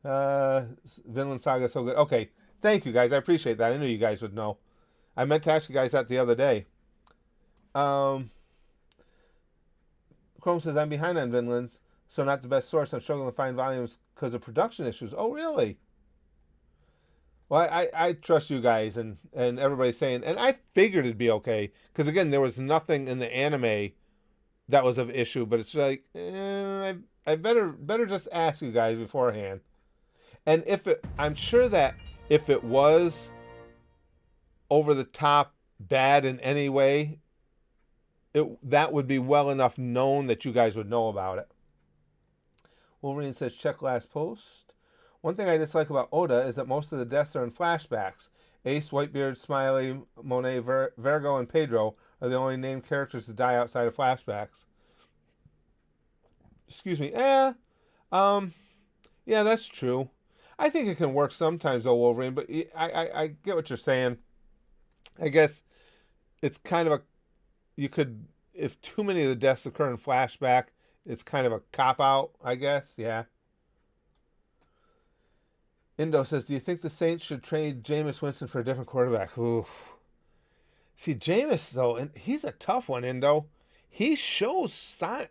Vinland Saga is so good. Okay, thank you guys. I appreciate that. I knew you guys would know. I meant to ask you guys that the other day. Um, Chrome says, I'm behind on Vinland's, so not the best source. I'm struggling to find volumes because of production issues. Oh, really? Well, I trust you guys and everybody's saying, and I figured it'd be okay. Because, again, there was nothing in the anime that was of issue, but it's like, I better just ask you guys beforehand. And I'm sure that if it was over the top bad in any way, that would be well enough known that you guys would know about it. Wolverine says, check last post. One thing I dislike about Oda is that most of the deaths are in flashbacks. Ace, Whitebeard, Smiley, Monet, Virgo, and Pedro are the only named characters to die outside of flashbacks. Excuse me. Yeah, that's true. I think it can work sometimes, though, Wolverine, but I get what you're saying. I guess it's kind of if too many of the deaths occur in flashback, it's kind of a cop-out, I guess. Yeah. Indo says, do you think the Saints should trade Jameis Winston for a different quarterback? Ooh. See, Jameis, though, and he's a tough one, Indo. He shows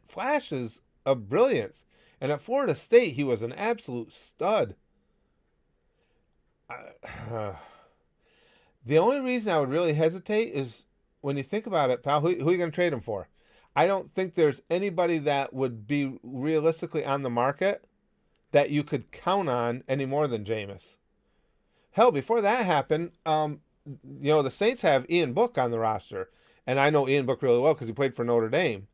flashes of brilliance. And at Florida State, he was an absolute stud. The only reason I would really hesitate is when you think about it, pal, who are you going to trade him for? I don't think there's anybody that would be realistically on the market that you could count on any more than Jameis. Hell, before that happened, the Saints have Ian Book on the roster, and I know Ian Book really well because he played for Notre Dame.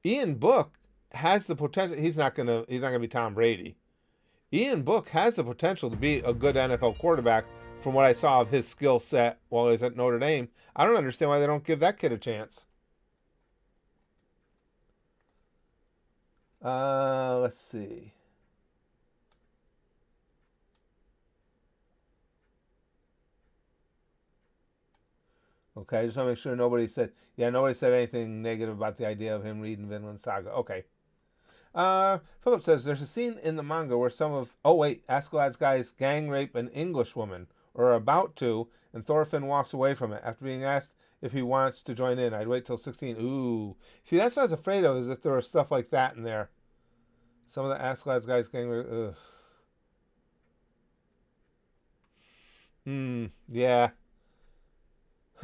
Ian Book has the potential. He's not gonna be Tom Brady. Ian Book has the potential to be a good NFL quarterback from what I saw of his skill set while he was at Notre Dame. I don't understand why they don't give that kid a chance. Let's see. Okay, I just want to make sure nobody said anything negative about the idea of him reading Vinland Saga. Okay. Philip says, there's a scene in the manga where Askeladd's guys gang rape an English woman, or are about to, and Thorfinn walks away from it after being asked if he wants to join in. I'd wait till 16. Ooh. See, that's what I was afraid of, is if there was stuff like that in there. Some of the Askeladd's guys gang rape. Ugh. Yeah.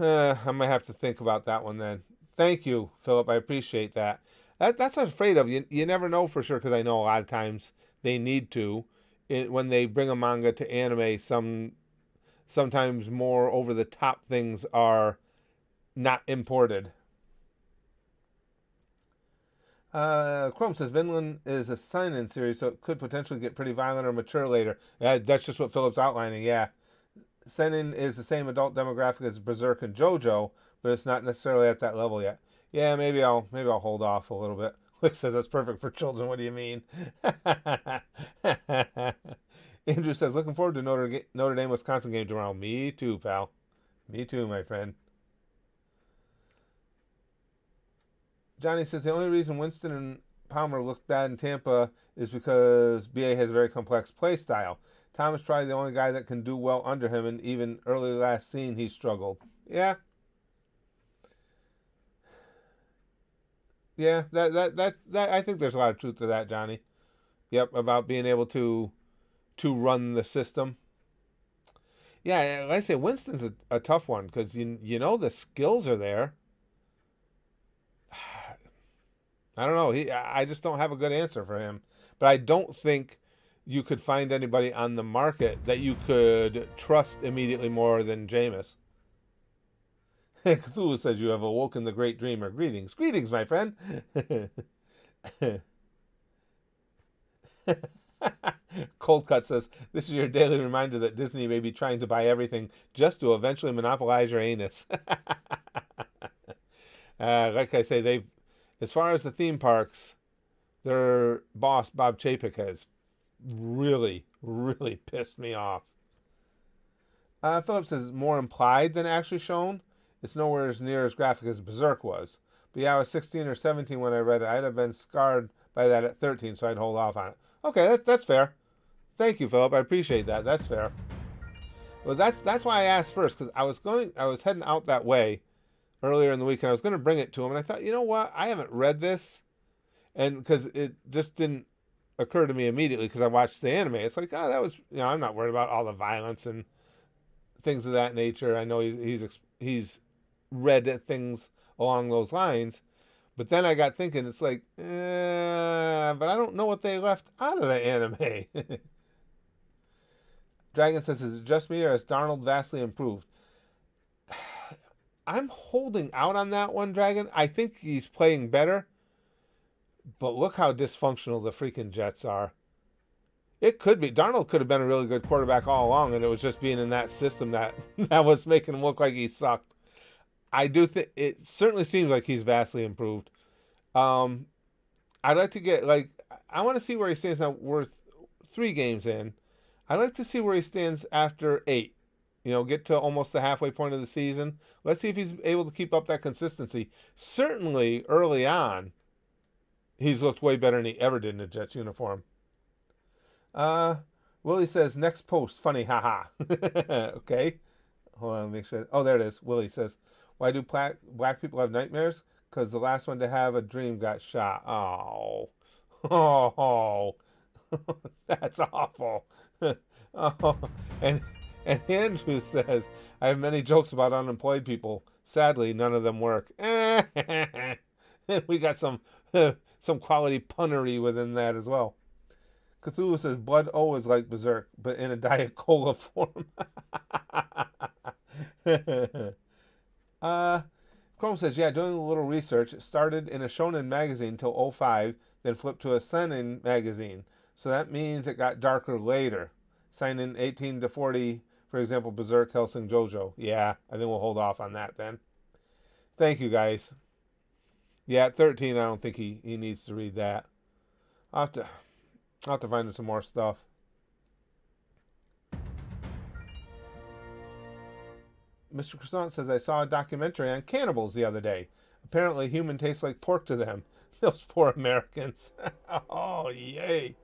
I might have to think about that one then. Thank you, Philip. I appreciate that. That's what I was afraid of. You never know for sure, because I know a lot of times they need to. When they bring a manga to anime, sometimes more over-the-top things are not imported. Chrome says, Vinland is a seinen series, so it could potentially get pretty violent or mature later. That's just what Philip's outlining, yeah. Seinen is the same adult demographic as Berserk and JoJo, but it's not necessarily at that level yet. Yeah, maybe I'll hold off a little bit. Wick says that's perfect for children. What do you mean? Andrew says, looking forward to Notre Dame Wisconsin game tomorrow. Me too, pal. Me too, my friend. Johnny says the only reason Winston and Palmer looked bad in Tampa is because BA has a very complex play style. Tom is probably the only guy that can do well under him, and even early last scene he struggled. Yeah. Yeah, that I think there's a lot of truth to that, Johnny. Yep, about being able to run the system. Yeah, like I say, Winston's a tough one because you know the skills are there. I don't know. I just don't have a good answer for him. But I don't think you could find anybody on the market that you could trust immediately more than Jameis. Cthulhu says you have awoken the great dreamer. Greetings. Greetings, my friend. Cold Cut says, this is your daily reminder that Disney may be trying to buy everything just to eventually monopolize your anus. Like I say, as far as the theme parks, their boss, Bob Chapek, has really, really pissed me off. Philip says, more implied than actually shown. It's nowhere near as graphic as Berserk was. But yeah, I was 16 or 17 when I read it. I'd have been scarred by that at 13, so I'd hold off on it. Okay, that's fair. Thank you, Philip. I appreciate that. That's fair. Well, that's why I asked first, because I was heading out that way earlier in the week, and I was going to bring it to him, and I thought, you know what, I haven't read this, and because it just didn't occur to me immediately because I watched the anime. It's like, oh, that was, I'm not worried about all the violence and things of that nature. I know he's read things along those lines, but then I got thinking, it's like, but I don't know what they left out of the anime. Dragon says, is it just me or has Darnold vastly improved? I'm holding out on that one, Dragon. I think he's playing better, but look how dysfunctional the freaking Jets are. It could be. Darnold could have been a really good quarterback all along, and it was just being in that system that was making him look like he sucked. I do think it certainly seems like he's vastly improved. I'd like to get, I want to see where he stands now. We're 3 games in. I'd like to see where he stands after 8. Get to almost the halfway point of the season. Let's see if he's able to keep up that consistency. Certainly, early on, he's looked way better than he ever did in a Jets uniform. Willie says, next post, funny, haha. Okay. Hold on, make sure. Oh, there it is. Willie says, why do black people have nightmares? Because the last one to have a dream got shot. Oh. Oh. That's awful. Oh. And Andrew says, I have many jokes about unemployed people. Sadly, none of them work. We got some quality punnery within that as well. Cthulhu says, Blood O is like Berserk, but in a Diet Cola form. Chrome says, yeah, doing a little research. It started in a shonen magazine till 05, then flipped to a seinen magazine. So that means it got darker later. Seinen 18 to 40, for example, Berserk, Hellsing, JoJo. Yeah, I think we'll hold off on that then. Thank you, guys. Yeah, at 13, I don't think he needs to read that. I'll have to find him some more stuff. Mr. Croissant says, I saw a documentary on cannibals the other day. Apparently, human tastes like pork to them. Those poor Americans. Oh, yay.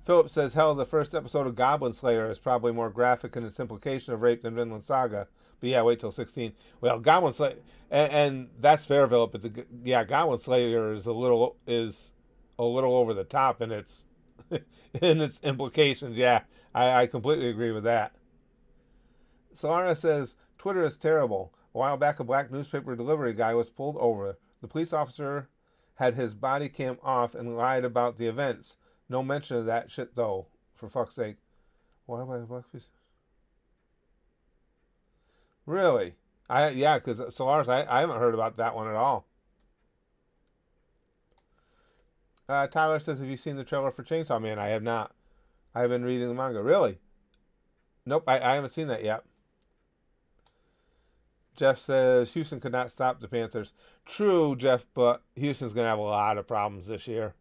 Philip says, hell, the first episode of Goblin Slayer is probably more graphic in its implication of rape than Vinland Saga. But yeah, wait till 16. Well, Goblin Slayer, and that's fair, Philip. But Goblin Slayer is a little over the top in its in its implications. Yeah, I completely agree with that. Solara says, Twitter is terrible. A while back, a black newspaper delivery guy was pulled over. The police officer had his body cam off and lied about the events. No mention of that shit, though. For fuck's sake. Why would I black piece? Really? Because Solaris, I haven't heard about that one at all. Tyler says, have you seen the trailer for Chainsaw Man? I have not. I have been reading the manga. Really? Nope, I haven't seen that yet. Jeff says, Houston could not stop the Panthers. True, Jeff, but Houston's going to have a lot of problems this year.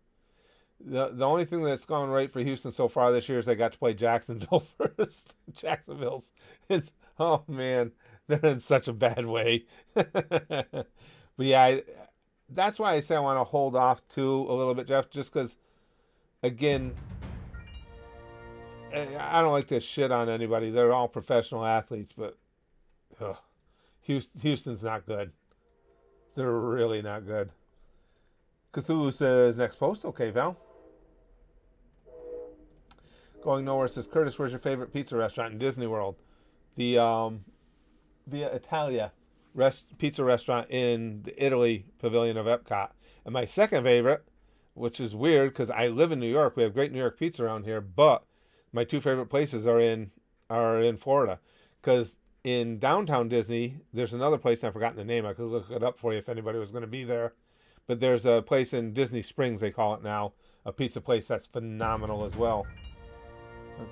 The only thing that's gone right for Houston so far this year is they got to play Jacksonville first. Oh man, they're in such a bad way. But yeah, that's why I say I want to hold off too a little bit, Jeff, just because, again, I don't like to shit on anybody. They're all professional athletes, but Houston's not good. They're really not good. Cthulhu says, next post. Okay, Val. Going Nowhere says, Curtis, where's your favorite pizza restaurant in Disney World? The Via Italia pizza restaurant in the Italy pavilion of Epcot. And my second favorite, which is weird because I live in New York. We have great New York pizza around here, but my 2 favorite places are in Florida. Because in downtown Disney, there's another place, I've forgotten the name. I could look it up for you if anybody was going to be there. But there's a place in Disney Springs, they call it now, a pizza place that's phenomenal as well.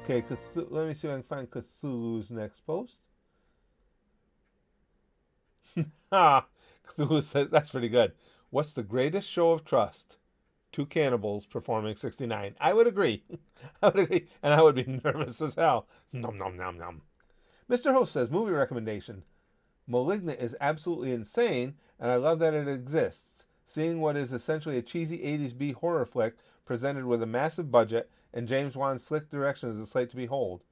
Okay, let me see if I can find Cthulhu's next post. Cthulhu says, that's pretty good. What's the greatest show of trust? 2 cannibals performing 69. I would agree. And I would be nervous as hell. Nom, nom, nom, nom. Mr. Host says, movie recommendation. Malignant is absolutely insane, and I love that it exists. Seeing what is essentially a cheesy 80s B horror flick presented with a massive budget and James Wan's slick direction is a sight to behold.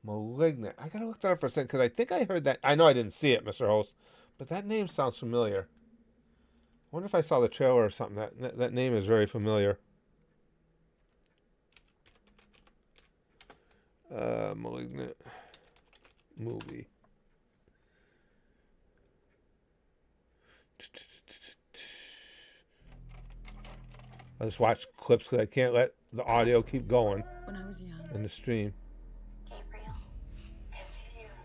Malignant. I gotta look that up for a second because I think I heard that. I know I didn't see it, Mr. Host, but that name sounds familiar. I wonder if I saw the trailer or something. That name is very familiar. Malignant movie. I just watch clips because I can't let the audio keep going When I was young. in the stream. Gabriel.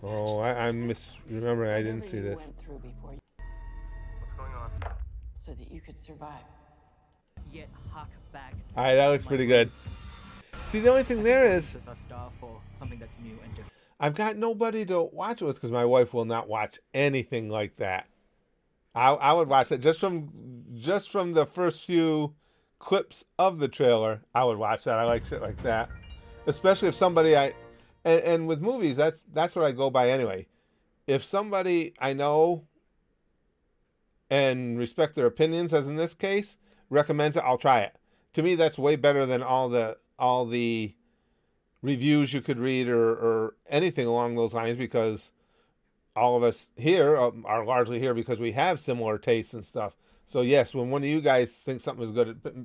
Oh, I'm misremembering. I didn't see this. Went through before you, What's going on? so that you could survive. Yet hark back. All right, that looks pretty good. See, the only thing there is This is a star for something that's new and different. I've got nobody to watch it with because my wife will not watch anything like that. I would watch it just from the first few clips of the trailer. I would watch that. I like shit like that, especially if somebody and with movies that's what I go by anyway. If somebody I know and respect their opinions, as in this case, recommends it, I'll try it. To me, that's way better than all the reviews you could read or anything along those lines, because all of us here are largely here because we have similar tastes and stuff. So yes, when one of you guys thinks something is good, it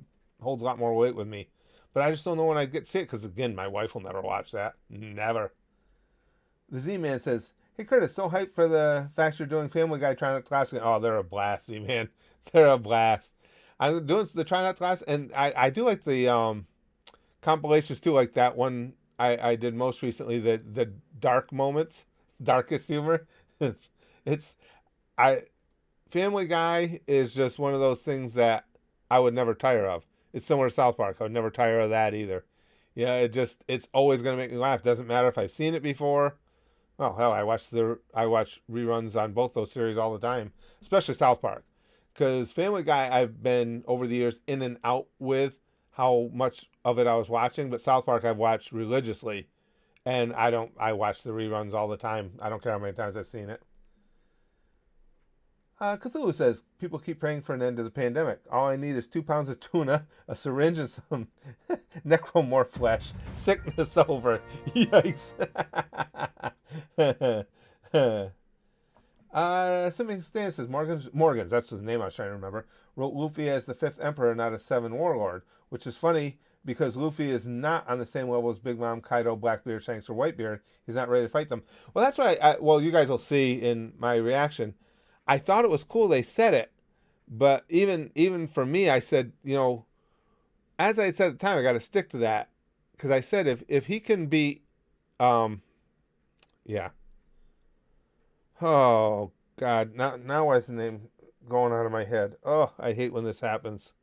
holds a lot more weight with me. But I just don't know when I get to see it because, again, my wife will never watch that. Never. The Z-Man says, hey, Curtis, so hyped for the fact you're doing Family Guy Try Not to Laugh again. Oh, they're a blast, Z-Man. They're a blast. I'm doing the Try Not to Laugh, and I do like the compilations too, like that one I did most recently, the dark moments, darkest humor. Family Guy is just one of those things that I would never tire of. It's similar to South Park. I would never tire of that either. Yeah, it's always gonna make me laugh. Doesn't matter if I've seen it before. Oh hell, I watch reruns on both those series all the time, especially South Park, because Family Guy I've been over the years in and out with how much of it I was watching, but South Park I've watched religiously, and I watch the reruns all the time. I don't care how many times I've seen it. Cthulhu says, people keep praying for an end to the pandemic. All I need is 2 pounds of tuna, a syringe, and some necromorph flesh. Sickness over. Yikes. Something Stan says, Morgans, that's the name I was trying to remember, wrote Luffy as the 5th Emperor, not a 7 Warlord, which is funny because Luffy is not on the same level as Big Mom, Kaido, Blackbeard, Shanks, or Whitebeard. He's not ready to fight them. Well, that's what well, you guys will see in my reaction. I thought it was cool they said it, but even for me, I said, as I had said at the time, I got to stick to that, because I said if he can beat, yeah. Oh God, now why is the name going out of my head? Oh, I hate when this happens.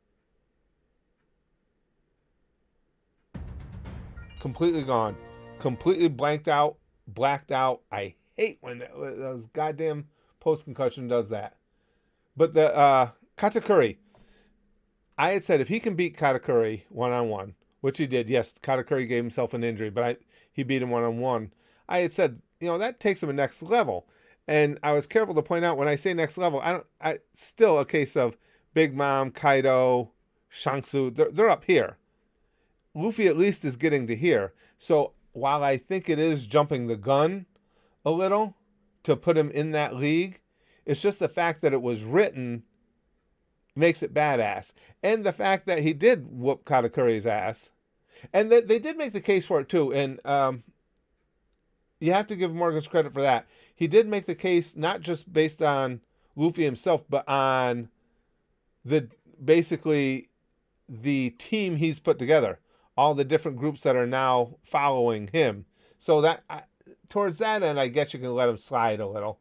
Completely gone, completely blacked out. I hate when those goddamn post-concussion does that. But the Katakuri, I had said if he can beat Katakuri one-on-one, which he did. Yes, Katakuri gave himself an injury, but he beat him one-on-one. I had said, that takes him to next level. And I was careful to point out, when I say next level, still a case of Big Mom, Kaido, Shanksu, they're up here. Luffy at least is getting to here. So while I think it is jumping the gun a little to put him in that league, it's just the fact that it was written makes it badass. And the fact that he did whoop Katakuri's ass. And that they did make the case for it too. And you have to give Morgan's credit for that. He did make the case not just based on Luffy himself, but on basically the team he's put together. All the different groups that are now following him. So that towards that end, I guess you can let him slide a little.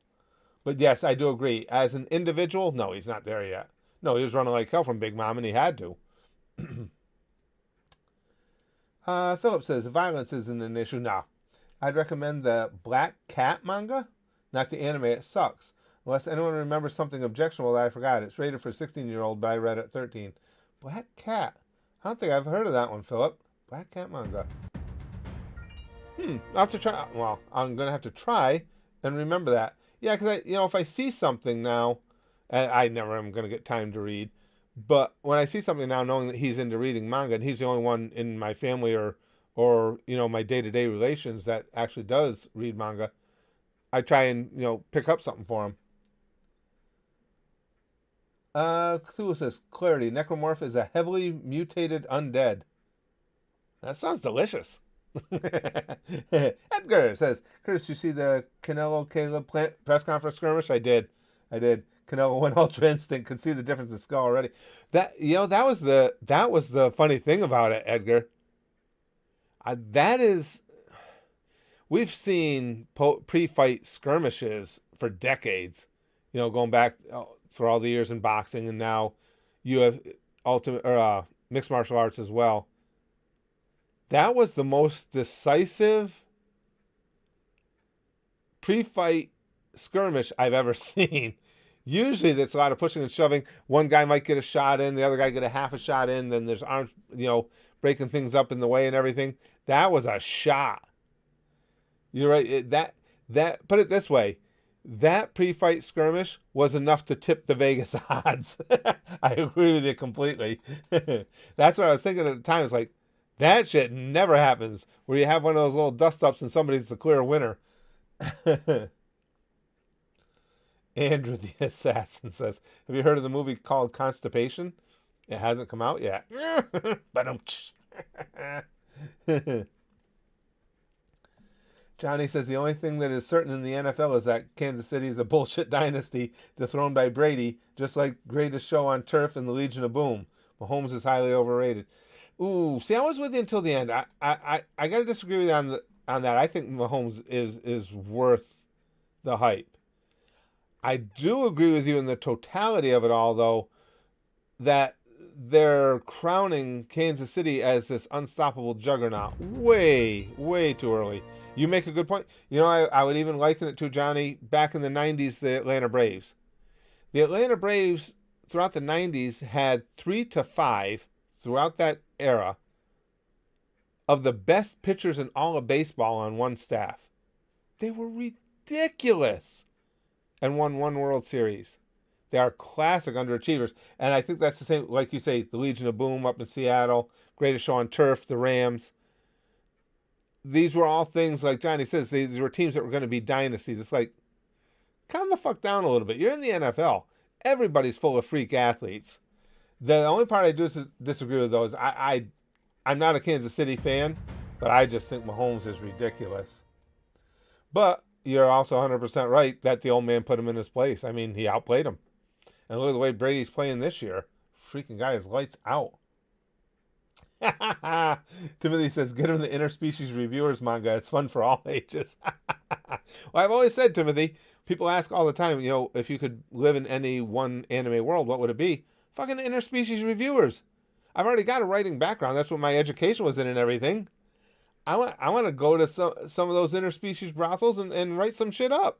But yes, I do agree. As an individual, no, he's not there yet. No, he was running like hell from Big Mom, and he had to. Philip says, violence isn't an issue. No. I'd recommend the Black Cat manga, not the anime. It sucks. Unless anyone remembers something objectionable that I forgot. It's rated for 16-year-old, but I read it at 13. Black Cat. I don't think I've heard of that one, Philip. Black Cat manga. I'll have to try. Well, I'm going to have to try and remember that. Yeah, because if I see something now, and I never am going to get time to read, but when I see something now, knowing that he's into reading manga, and he's the only one in my family or or, my day-to-day relations that actually does read manga, I try and, pick up something for him. Cthulhu says, clarity, necromorph is a heavily mutated undead. That sounds delicious. Edgar says, Curtis, you see the Canelo Caleb press conference skirmish? I did. Canelo went ultra instinct, could see the difference in skill already. That was the funny thing about it, Edgar. We've seen pre-fight skirmishes for decades. Going back for all the years in boxing, and now you have mixed martial arts as well. That was the most decisive pre-fight skirmish I've ever seen. Usually that's a lot of pushing and shoving. One guy might get a shot in, the other guy get a half a shot in, then there's arms, breaking things up in the way and everything. That was a shot. You're right. That put it this way, that pre-fight skirmish was enough to tip the Vegas odds. I agree with you completely. That's what I was thinking at the time. It's like, that shit never happens where you have one of those little dust-ups and somebody's the clear winner. Andrew the Assassin says, have you heard of the movie called Constipation? It hasn't come out yet. Johnny says, the only thing that is certain in the NFL is that Kansas City is a bullshit dynasty dethroned by Brady, just like greatest show on turf and the Legion of Boom. Mahomes is highly overrated. Ooh, see, I was with you until the end. I got to disagree with you on that. I think Mahomes is worth the hype. I do agree with you in the totality of it all, though, that they're crowning Kansas City as this unstoppable juggernaut way, way too early. You make a good point. I would even liken it to, Johnny, back in the 90s, the Atlanta Braves. The Atlanta Braves, throughout the 90s, had 3 to 5, throughout that era, of the best pitchers in all of baseball on one staff. They were ridiculous and won one World Series. They are classic underachievers. And I think that's the same, like you say, the Legion of Boom up in Seattle, greatest show on turf, the Rams. These were all things, like Johnny says, these were teams that were going to be dynasties. It's like, calm the fuck down a little bit. You're in the NFL. Everybody's full of freak athletes. The only part I do disagree with, though, is I'm not a Kansas City fan, but I just think Mahomes is ridiculous. But you're also 100% right that the old man put him in his place. I mean, he outplayed him. And look at the way Brady's playing this year. Freaking guy is lights out. Timothy says, get him the Interspecies Reviewers manga. It's fun for all ages. Well, I've always said, Timothy, people ask all the time, if you could live in any one anime world, what would it be? Fucking Interspecies Reviewers. I've already got a writing background. That's what my education was in and everything. I want to go to some of those interspecies brothels and write some shit up.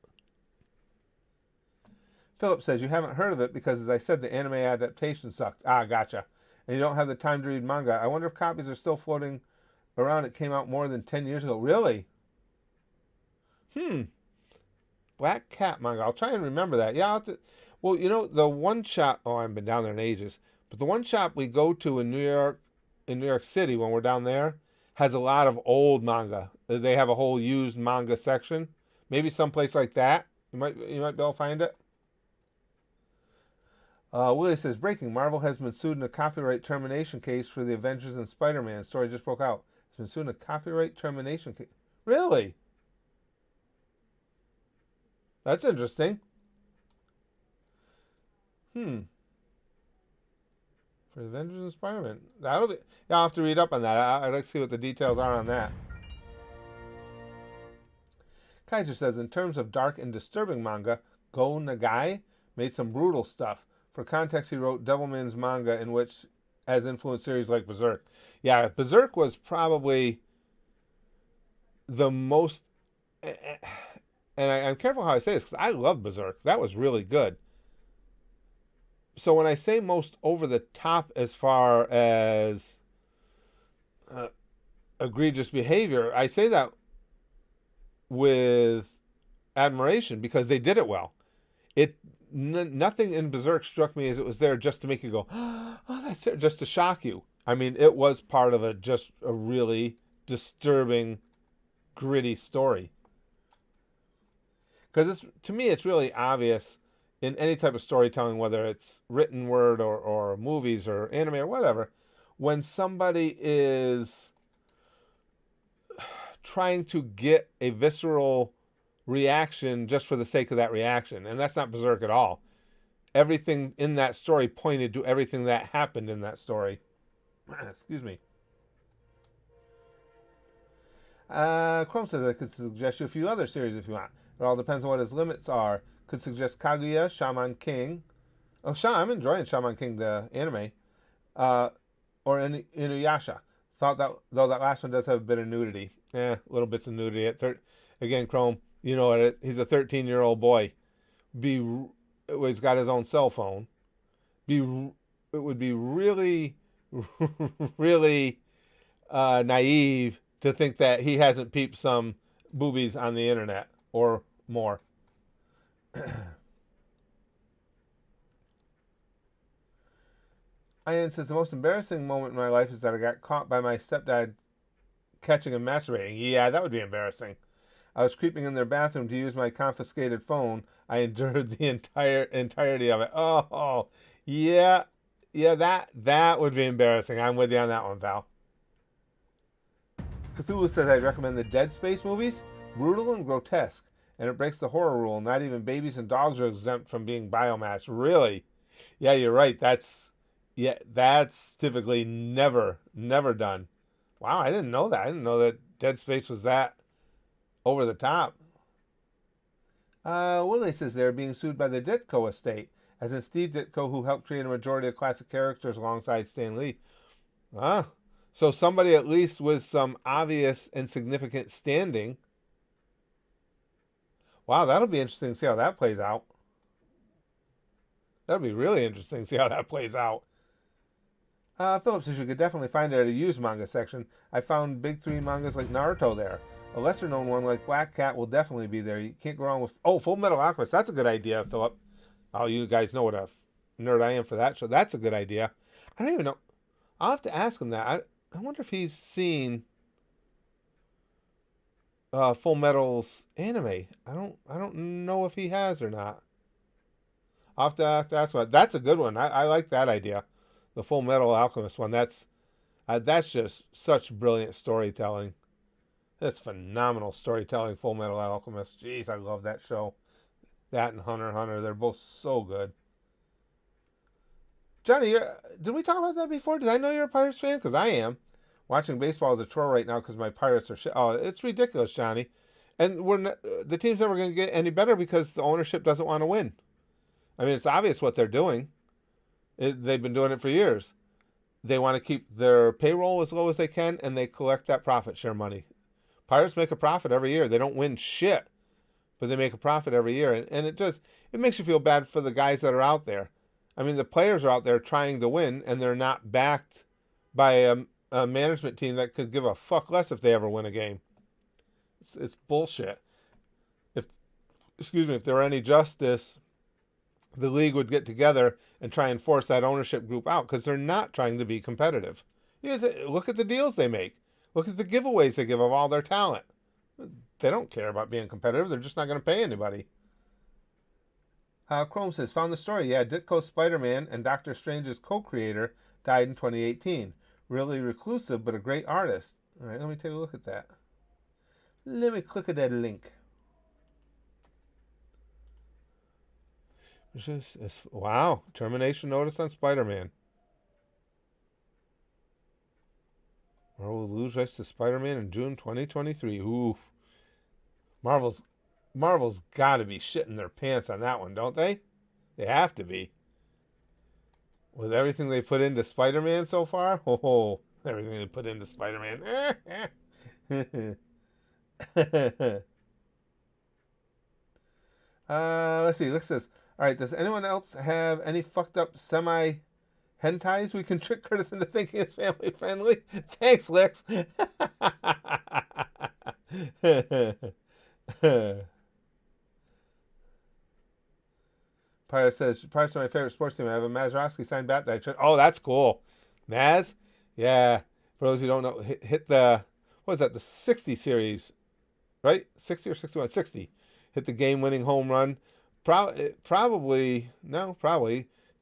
Philip says, you haven't heard of it because, as I said, the anime adaptation sucked. Ah, gotcha. And you don't have the time to read manga. I wonder if copies are still floating around. It came out more than 10 years ago. Really? Black Cat manga. I'll try and remember that. Yeah, I'll have to, well, the one shop, I haven't been down there in ages, but the one shop we go to in New York City when we're down there has a lot of old manga. They have a whole used manga section. Maybe someplace like that. You might be able to find it. Willie says, breaking, Marvel has been sued in a copyright termination case for the Avengers and Spider-Man. Story just broke out. It's been sued in a copyright termination case. Really? That's interesting. For the Avengers and Spider-Man. I'll have to read up on that. I'd like to see what the details are on that. Kaiser says, in terms of dark and disturbing manga, Go Nagai made some brutal stuff. For context, he wrote Devilman's manga, in which has influenced series like Berserk. Yeah, Berserk was probably the most, and I'm careful how I say this, because I love Berserk. That was really good. So when I say most over the top as far as egregious behavior, I say that with admiration because they did it well. Nothing in Berserk struck me as it was there just to make you go, oh, that's it, just to shock you. I mean, it was part of just a really disturbing, gritty story. Because to me, it's really obvious in any type of storytelling, whether it's written word or movies or anime or whatever, when somebody is trying to get a visceral reaction just for the sake of that reaction. And that's not Berserk at all. Everything in that story pointed to everything that happened in that story. Excuse me. Chrome says I could suggest you a few other series if you want. It all depends on what his limits are. Could suggest Kaguya, Shaman King. Oh, I'm enjoying Shaman King, the anime. Or Inuyasha. Thought that, though that last one does have a bit of nudity. Little bits of nudity. Again, Chrome, you know what? He's a 13-year-old boy. He's got his own cell phone. It would be really, really naive to think that he hasn't peeped some boobies on the internet or more. Ian says, the most embarrassing moment in my life is that I got caught by my stepdad catching him masturbating. Yeah, that would be embarrassing. I was creeping in their bathroom to use my confiscated phone. I endured the entirety of it. Oh, yeah, that would be embarrassing. I'm with you on that one, pal. Cthulhu says I'd recommend the Dead Space movies. Brutal and grotesque, and it breaks the horror rule. Not even babies and dogs are exempt from being biomass. Really? Yeah, you're right. That's typically never done. Wow, I didn't know that. I didn't know that Dead Space was that over the top. Willie says they're being sued by the Ditko estate, as in Steve Ditko, who helped create a majority of classic characters alongside Stan Lee. So somebody at least with some obvious and significant standing. Wow, that'll be interesting to see how that plays out. That'll be really interesting to see how that plays out. Philip says you could definitely find it at a used manga section. I found big 3 mangas like Naruto there. A lesser known one like Black Cat will definitely be there. You can't go wrong with... Oh, Full Metal Alchemist. That's a good idea, Philip. Oh, you guys know what a nerd I am for that, so that's a good idea. I don't even know. I'll have to ask him that. I wonder if he's seen Full Metal's anime. I don't know if he has or not. I'll have to ask him. That's a good one. I like that idea. The Full Metal Alchemist one. That's just such brilliant storytelling. That's phenomenal storytelling, Full Metal Alchemist. Jeez, I love that show. That and Hunter x Hunter, they're both so good. Johnny, did we talk about that before? Did I know you're a Pirates fan? Because I am. Watching baseball is a chore right now because my Pirates are shit. Oh, it's ridiculous, Johnny. And the team's never going to get any better because the ownership doesn't want to win. I mean, it's obvious what they're doing. They've been doing it for years. They want to keep their payroll as low as they can, and they collect that profit share money. Pirates make a profit every year. They don't win shit, but they make a profit every year. And it makes you feel bad for the guys that are out there. I mean, the players are out there trying to win, and they're not backed by a management team that could give a fuck less if they ever win a game. It's bullshit. If there were any justice, the league would get together and try and force that ownership group out because they're not trying to be competitive. Look at the deals they make. Look at the giveaways they give of all their talent. They don't care about being competitive. They're just not going to pay anybody. Chrome says, found the story. Yeah, Ditko Spider-Man and Doctor Strange's co-creator died in 2018. Really reclusive, but a great artist. All right, let me take a look at that. Let me click at that link. Wow, termination notice on Spider-Man. Or will lose rights to Spider-Man in June 2023. Ooh. Marvel's got to be shitting their pants on that one, don't they? They have to be. With everything they put into Spider-Man so far? Oh, everything they put into Spider-Man. Let's see. Look at this. All right, does anyone else have any fucked up hentais we can trick Curtis into thinking is family friendly? Thanks, Lex. Pirate says, Pirates are my favorite sports team. I have a Mazeroski signed bat that I trick. Oh, that's cool. Maz? Yeah. For those who don't know, hit the... what was that, the 60 series, right? 60 or 61? 60. Hit the game-winning home run. Probably,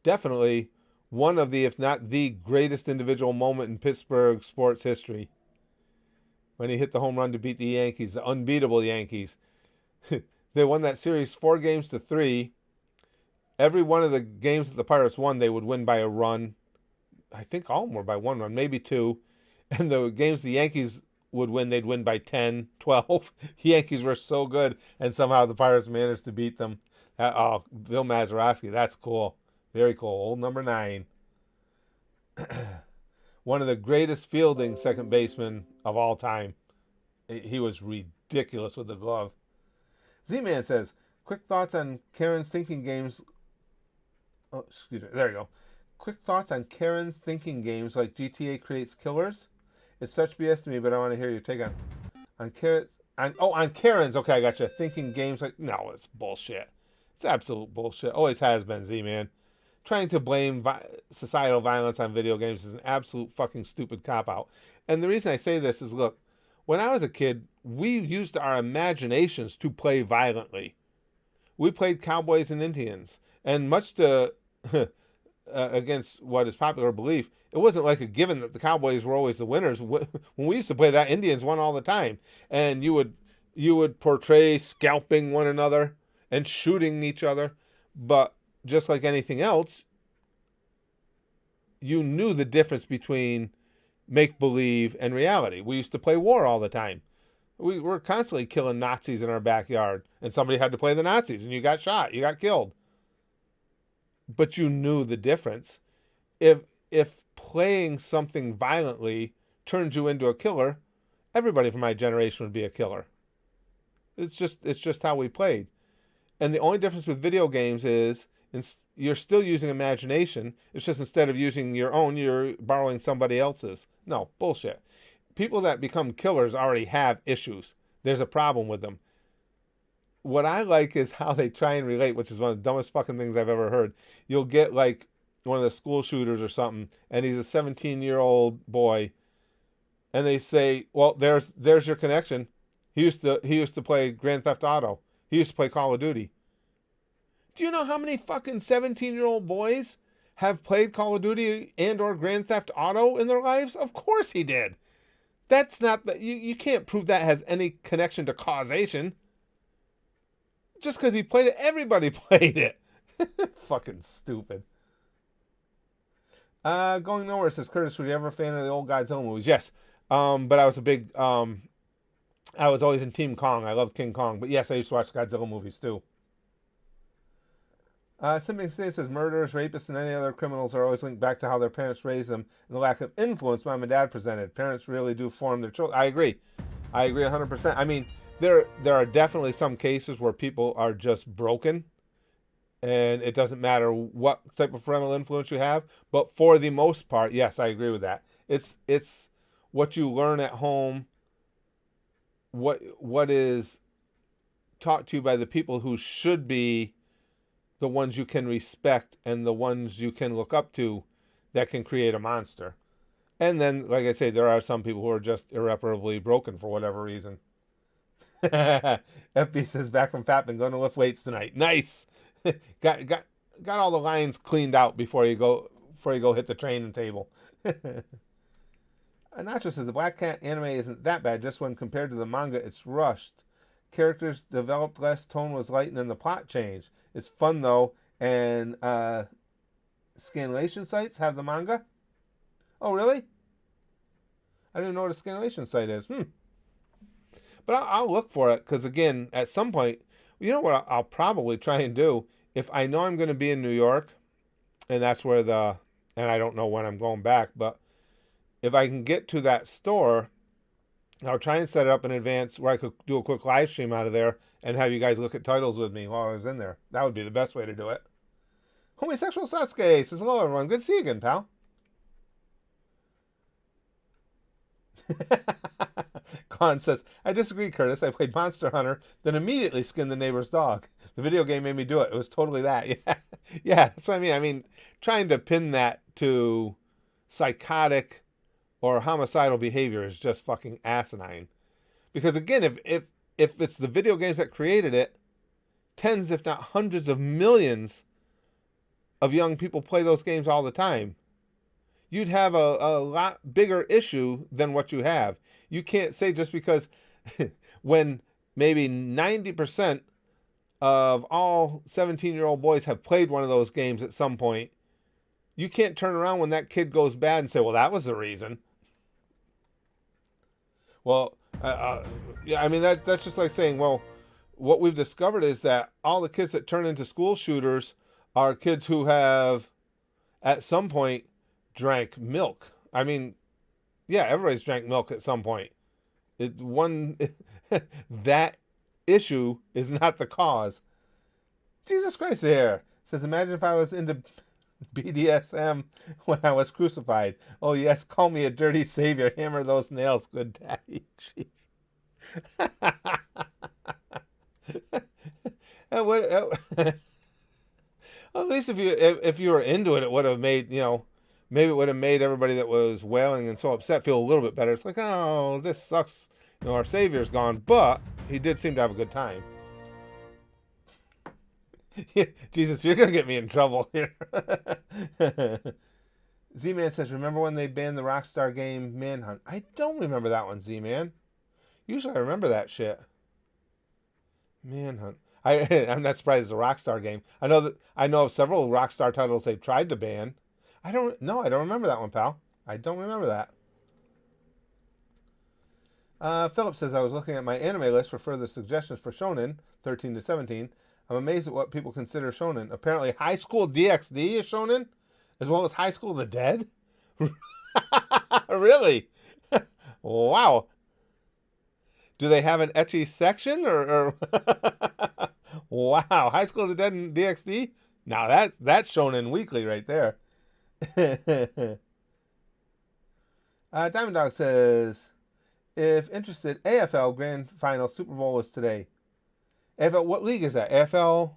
definitely one of the, if not the greatest individual moment in Pittsburgh sports history. When he hit the home run to beat the Yankees, the unbeatable Yankees. They won that series 4-3. Every one of the games that the Pirates won, they would win by a run. I think all of them were by 1 run, maybe 2. And the games the Yankees would win, they'd win by 10, 12. The Yankees were so good, and somehow the Pirates managed to beat them. Bill Mazeroski, that's cool. Very cool. Old number 9. One of the greatest fielding second basemen of all time. He was ridiculous with the glove. Z-Man says, quick thoughts on Karen's thinking games. Oh, excuse me. There you go. Quick thoughts on Karen's thinking games like GTA creates killers. It's such BS to me, but I want to hear your take on Karen's. Okay, I got you. Thinking games like, no, it's bullshit. It's absolute bullshit. Always has been, Z-Man. Trying to blame societal violence on video games is an absolute fucking stupid cop-out. And the reason I say this is, look, when I was a kid, we used our imaginations to play violently. We played cowboys and Indians. And much to against what is popular belief, it wasn't like a given that the cowboys were always the winners. When we used to play that, Indians won all the time. And you would portray scalping one another and shooting each other. But just like anything else, you knew the difference between make-believe and reality. We used to play war all the time. We were constantly killing Nazis in our backyard, and somebody had to play the Nazis, and you got shot, you got killed. But you knew the difference. If playing something violently turns you into a killer, everybody from my generation would be a killer. It's just how we played. And the only difference with video games is you're still using imagination. It's just instead of using your own, you're borrowing somebody else's. No, bullshit. People that become killers already have issues. There's a problem with them. What I like is how they try and relate, which is one of the dumbest fucking things I've ever heard. You'll get like one of the school shooters or something, and he's a 17-year-old boy, and they say, well, there's your connection. He used to play Grand Theft Auto. He used to play Call of Duty. Do you know how many fucking 17-year-old boys have played Call of Duty and or Grand Theft Auto in their lives? Of course he did. That's not you can't prove that has any connection to causation. Just because he played it, everybody played it. Fucking stupid. Going Nowhere says, Curtis, were you ever a fan of the old Godzilla movies? Yes. But I was a big I was always in Team Kong. I loved King Kong. But yes, I used to watch Godzilla movies too. Something says murderers, rapists, and any other criminals are always linked back to how their parents raised them and the lack of influence mom and dad presented. Parents really do form their children. I agree 100%. I mean, there are definitely some cases where people are just broken, and it doesn't matter what type of parental influence you have. But for the most part, yes, I agree with that. It's what you learn at home, what is taught to you by the people who should be the ones you can respect and the ones you can look up to, that can create a monster. And then, like I say, there are some people who are just irreparably broken for whatever reason. FB says, back from FAP, going to lift weights tonight. Nice. got all the lines cleaned out before you go hit the training table. Nacho says, the Black Cat anime isn't that bad, just when compared to the manga, it's rushed. Characters developed less, tone was lightened, and the plot changed. It's fun, though, and scanlation sites have the manga? Oh, really? I didn't know what a scanlation site is. But I'll look for it, because, again, at some point, you know what I'll probably try and do? If I know I'm going to be in New York, and that's where and I don't know when I'm going back, but if I can get to that store, I'll try and set it up in advance where I could do a quick live stream out of there and have you guys look at titles with me while I was in there. That would be the best way to do it. Homosexual Sasuke says, hello, everyone. Good to see you again, pal. Khan says, I disagree, Curtis. I played Monster Hunter, then immediately skinned the neighbor's dog. The video game made me do it. It was totally that. Yeah, that's what I mean. I mean, trying to pin that to psychotic or homicidal behavior is just fucking asinine. Because again, if it's the video games that created it, tens if not hundreds of millions of young people play those games all the time, you'd have a lot bigger issue than what you have. You can't say just because when maybe 90% of all 17-year-old boys have played one of those games at some point, you can't turn around when that kid goes bad and say, well, that was the reason. Well, yeah, I mean, that's just like saying, well, what we've discovered is that all the kids that turn into school shooters are kids who have, at some point, drank milk. I mean, yeah, everybody's drank milk at some point. That issue is not the cause. Jesus Christ here. It says, imagine if I was into BDSM when I was crucified. Oh yes, call me a dirty savior. Hammer those nails, good daddy. Jeez. At least if you were into it, it would have made, maybe it would have made everybody that was wailing and so upset feel a little bit better. It's like, oh, this sucks. Our savior's gone, but he did seem to have a good time. Jesus, you're going to get me in trouble here. Z-Man says, remember when they banned the Rockstar game Manhunt? I don't remember that one, Z-Man. Usually I remember that shit. Manhunt. I'm not surprised it's a Rockstar game. I know of several Rockstar titles they've tried to ban. I don't remember that one, pal. I don't remember that. Philip says, I was looking at my anime list for further suggestions for shonen, 13 to 17. I'm amazed at what people consider shonen. Apparently, High School DxD is shonen, as well as High School of the Dead. Really? Wow. Do they have an ecchi section or... Wow, High School of the Dead and DxD? Now that's shonen weekly right there. Diamond Dog says, if interested, AFL Grand Final Super Bowl is today. AFL, what league is that? AFL?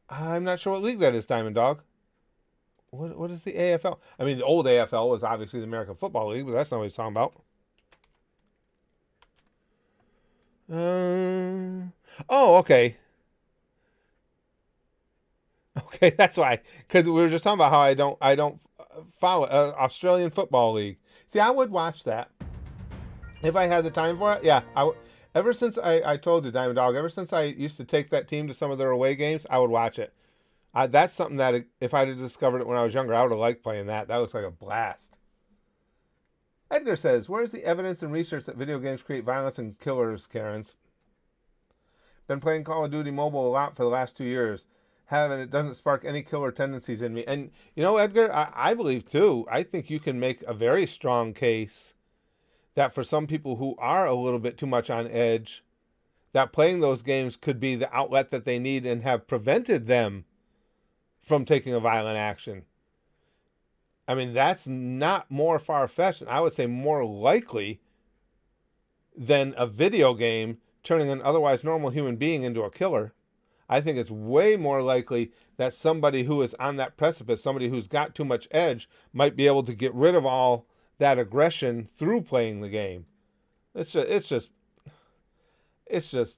I'm not sure what league that is, Diamond Dog. What is the AFL? I mean, the old AFL was obviously the American Football League, but that's not what he's talking about. Oh, okay. Okay, that's why. Because we were just talking about how I don't follow Australian Football League. See, I would watch that if I had the time for it. Yeah, ever since I told you, Diamond Dog, ever since I used to take that team to some of their away games, I would watch it. That's something that if I had discovered it when I was younger, I would have liked playing that. That looks like a blast. Edgar says, where's the evidence and research that video games create violence and killers, Karens? Been playing Call of Duty Mobile a lot for the last 2 years. It doesn't spark any killer tendencies in me. And, Edgar, I believe, too, I think you can make a very strong case that for some people who are a little bit too much on edge, that playing those games could be the outlet that they need and have prevented them from taking a violent action. I mean, that's not more far-fetched. I would say more likely than a video game turning an otherwise normal human being into a killer. I think it's way more likely that somebody who is on that precipice, somebody who's got too much edge, might be able to get rid of all that aggression through playing the game. It's just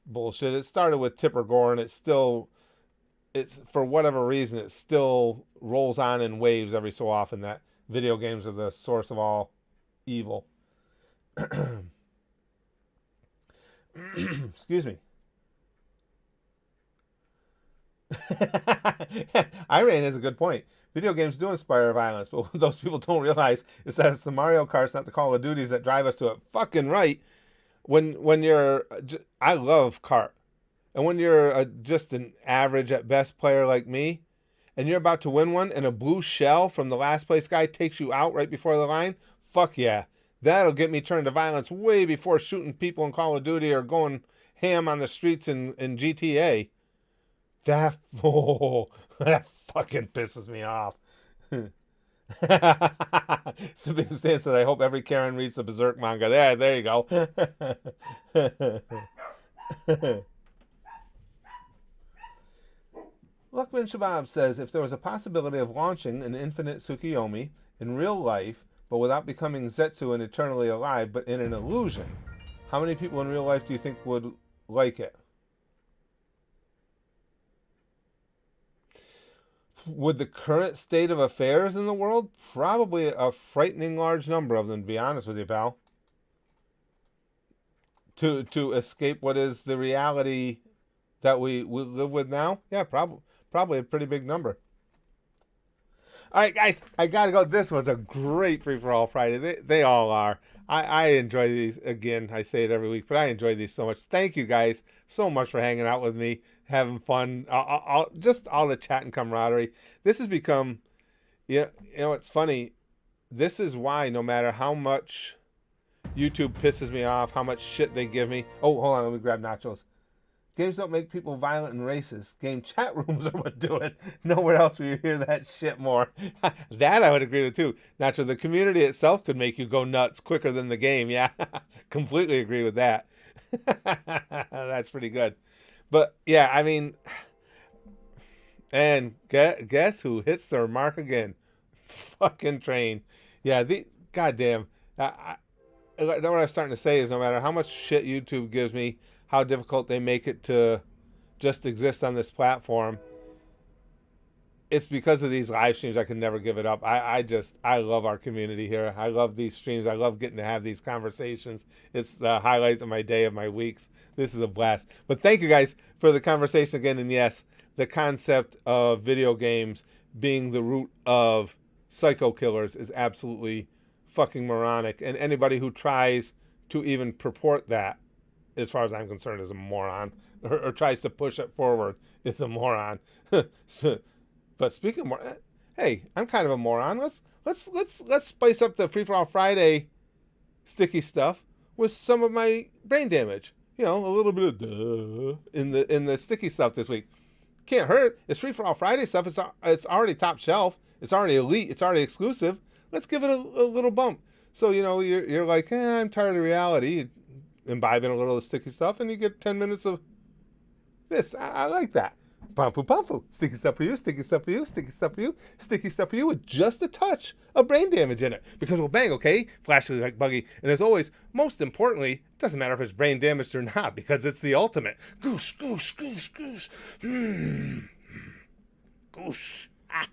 bullshit. It started with Tipper Gore, and it's for whatever reason, it still rolls on in waves every so often that video games are the source of all evil. Excuse me. Irene has a good point. Video games do inspire violence, but what those people don't realize is that it's the Mario Karts, not the Call of Duties, that drive us to it. Fucking right. When you're, I love kart, and when you're just an average at best player like me, and you're about to win one, and a blue shell from the last place guy takes you out right before the line, fuck yeah, that'll get me turned to violence way before shooting people in Call of Duty or going ham on the streets in GTA. That fucking pisses me off. Something stands says, I hope every Karen reads the Berserk manga. There you go. Luckman Shabab says, if there was a possibility of launching an infinite Tsukiyomi in real life, but without becoming Zetsu and eternally alive, but in an illusion, how many people in real life do you think would like it? With the current state of affairs in the world, probably a frightening large number of them, to be honest with you, pal. To escape what is the reality that we live with now? Yeah, probably a pretty big number. All right, guys, I gotta go. This was a great free-for-all Friday. They all are. I enjoy these. Again, I say it every week, but I enjoy these so much. Thank you guys so much for hanging out with me, having fun, just all the chat and camaraderie. This has become, you know, it's funny. This is why no matter how much YouTube pisses me off, how much shit they give me. Oh, hold on, let me grab nachos. Games don't make people violent and racist. Game chat rooms are what do it. Nowhere else will you hear that shit more. That I would agree with too. Nacho, the community itself could make you go nuts quicker than the game. Yeah, completely agree with that. That's pretty good. But yeah, I mean, and guess who hits their mark again? Fucking train. Yeah, goddamn. What I was starting to say is no matter how much shit YouTube gives me, how difficult they make it to just exist on this platform, it's because of these live streams I can never give it up. I love our community here. I love these streams. I love getting to have these conversations. It's the highlights of my day, of my weeks. This is a blast. But thank you guys for the conversation again. And yes, the concept of video games being the root of psycho killers is absolutely fucking moronic. And anybody who tries to even purport that, as far as I'm concerned, is a moron, or tries to push it forward is a moron. But speaking of more, hey, I'm kind of a moron. Let's spice up the Free for All Friday sticky stuff with some of my brain damage. You know, a little bit of duh in the sticky stuff this week. Can't hurt. It's Free for All Friday stuff. It's already top shelf. It's already elite. It's already exclusive. Let's give it a little bump. So you know, you're like, I'm tired of reality. Imbibing a little of the sticky stuff, and you get 10 minutes of this. I like that. Pampu pampu. Sticky stuff for you, sticky stuff for you, sticky stuff for you, sticky stuff for you with just a touch of brain damage in it. Because we'll bang, okay? Flashly like buggy. And as always, most importantly, it doesn't matter if it's brain damaged or not, because it's the ultimate. Goosh, goosh, goosh, goosh. Goosh. Ah.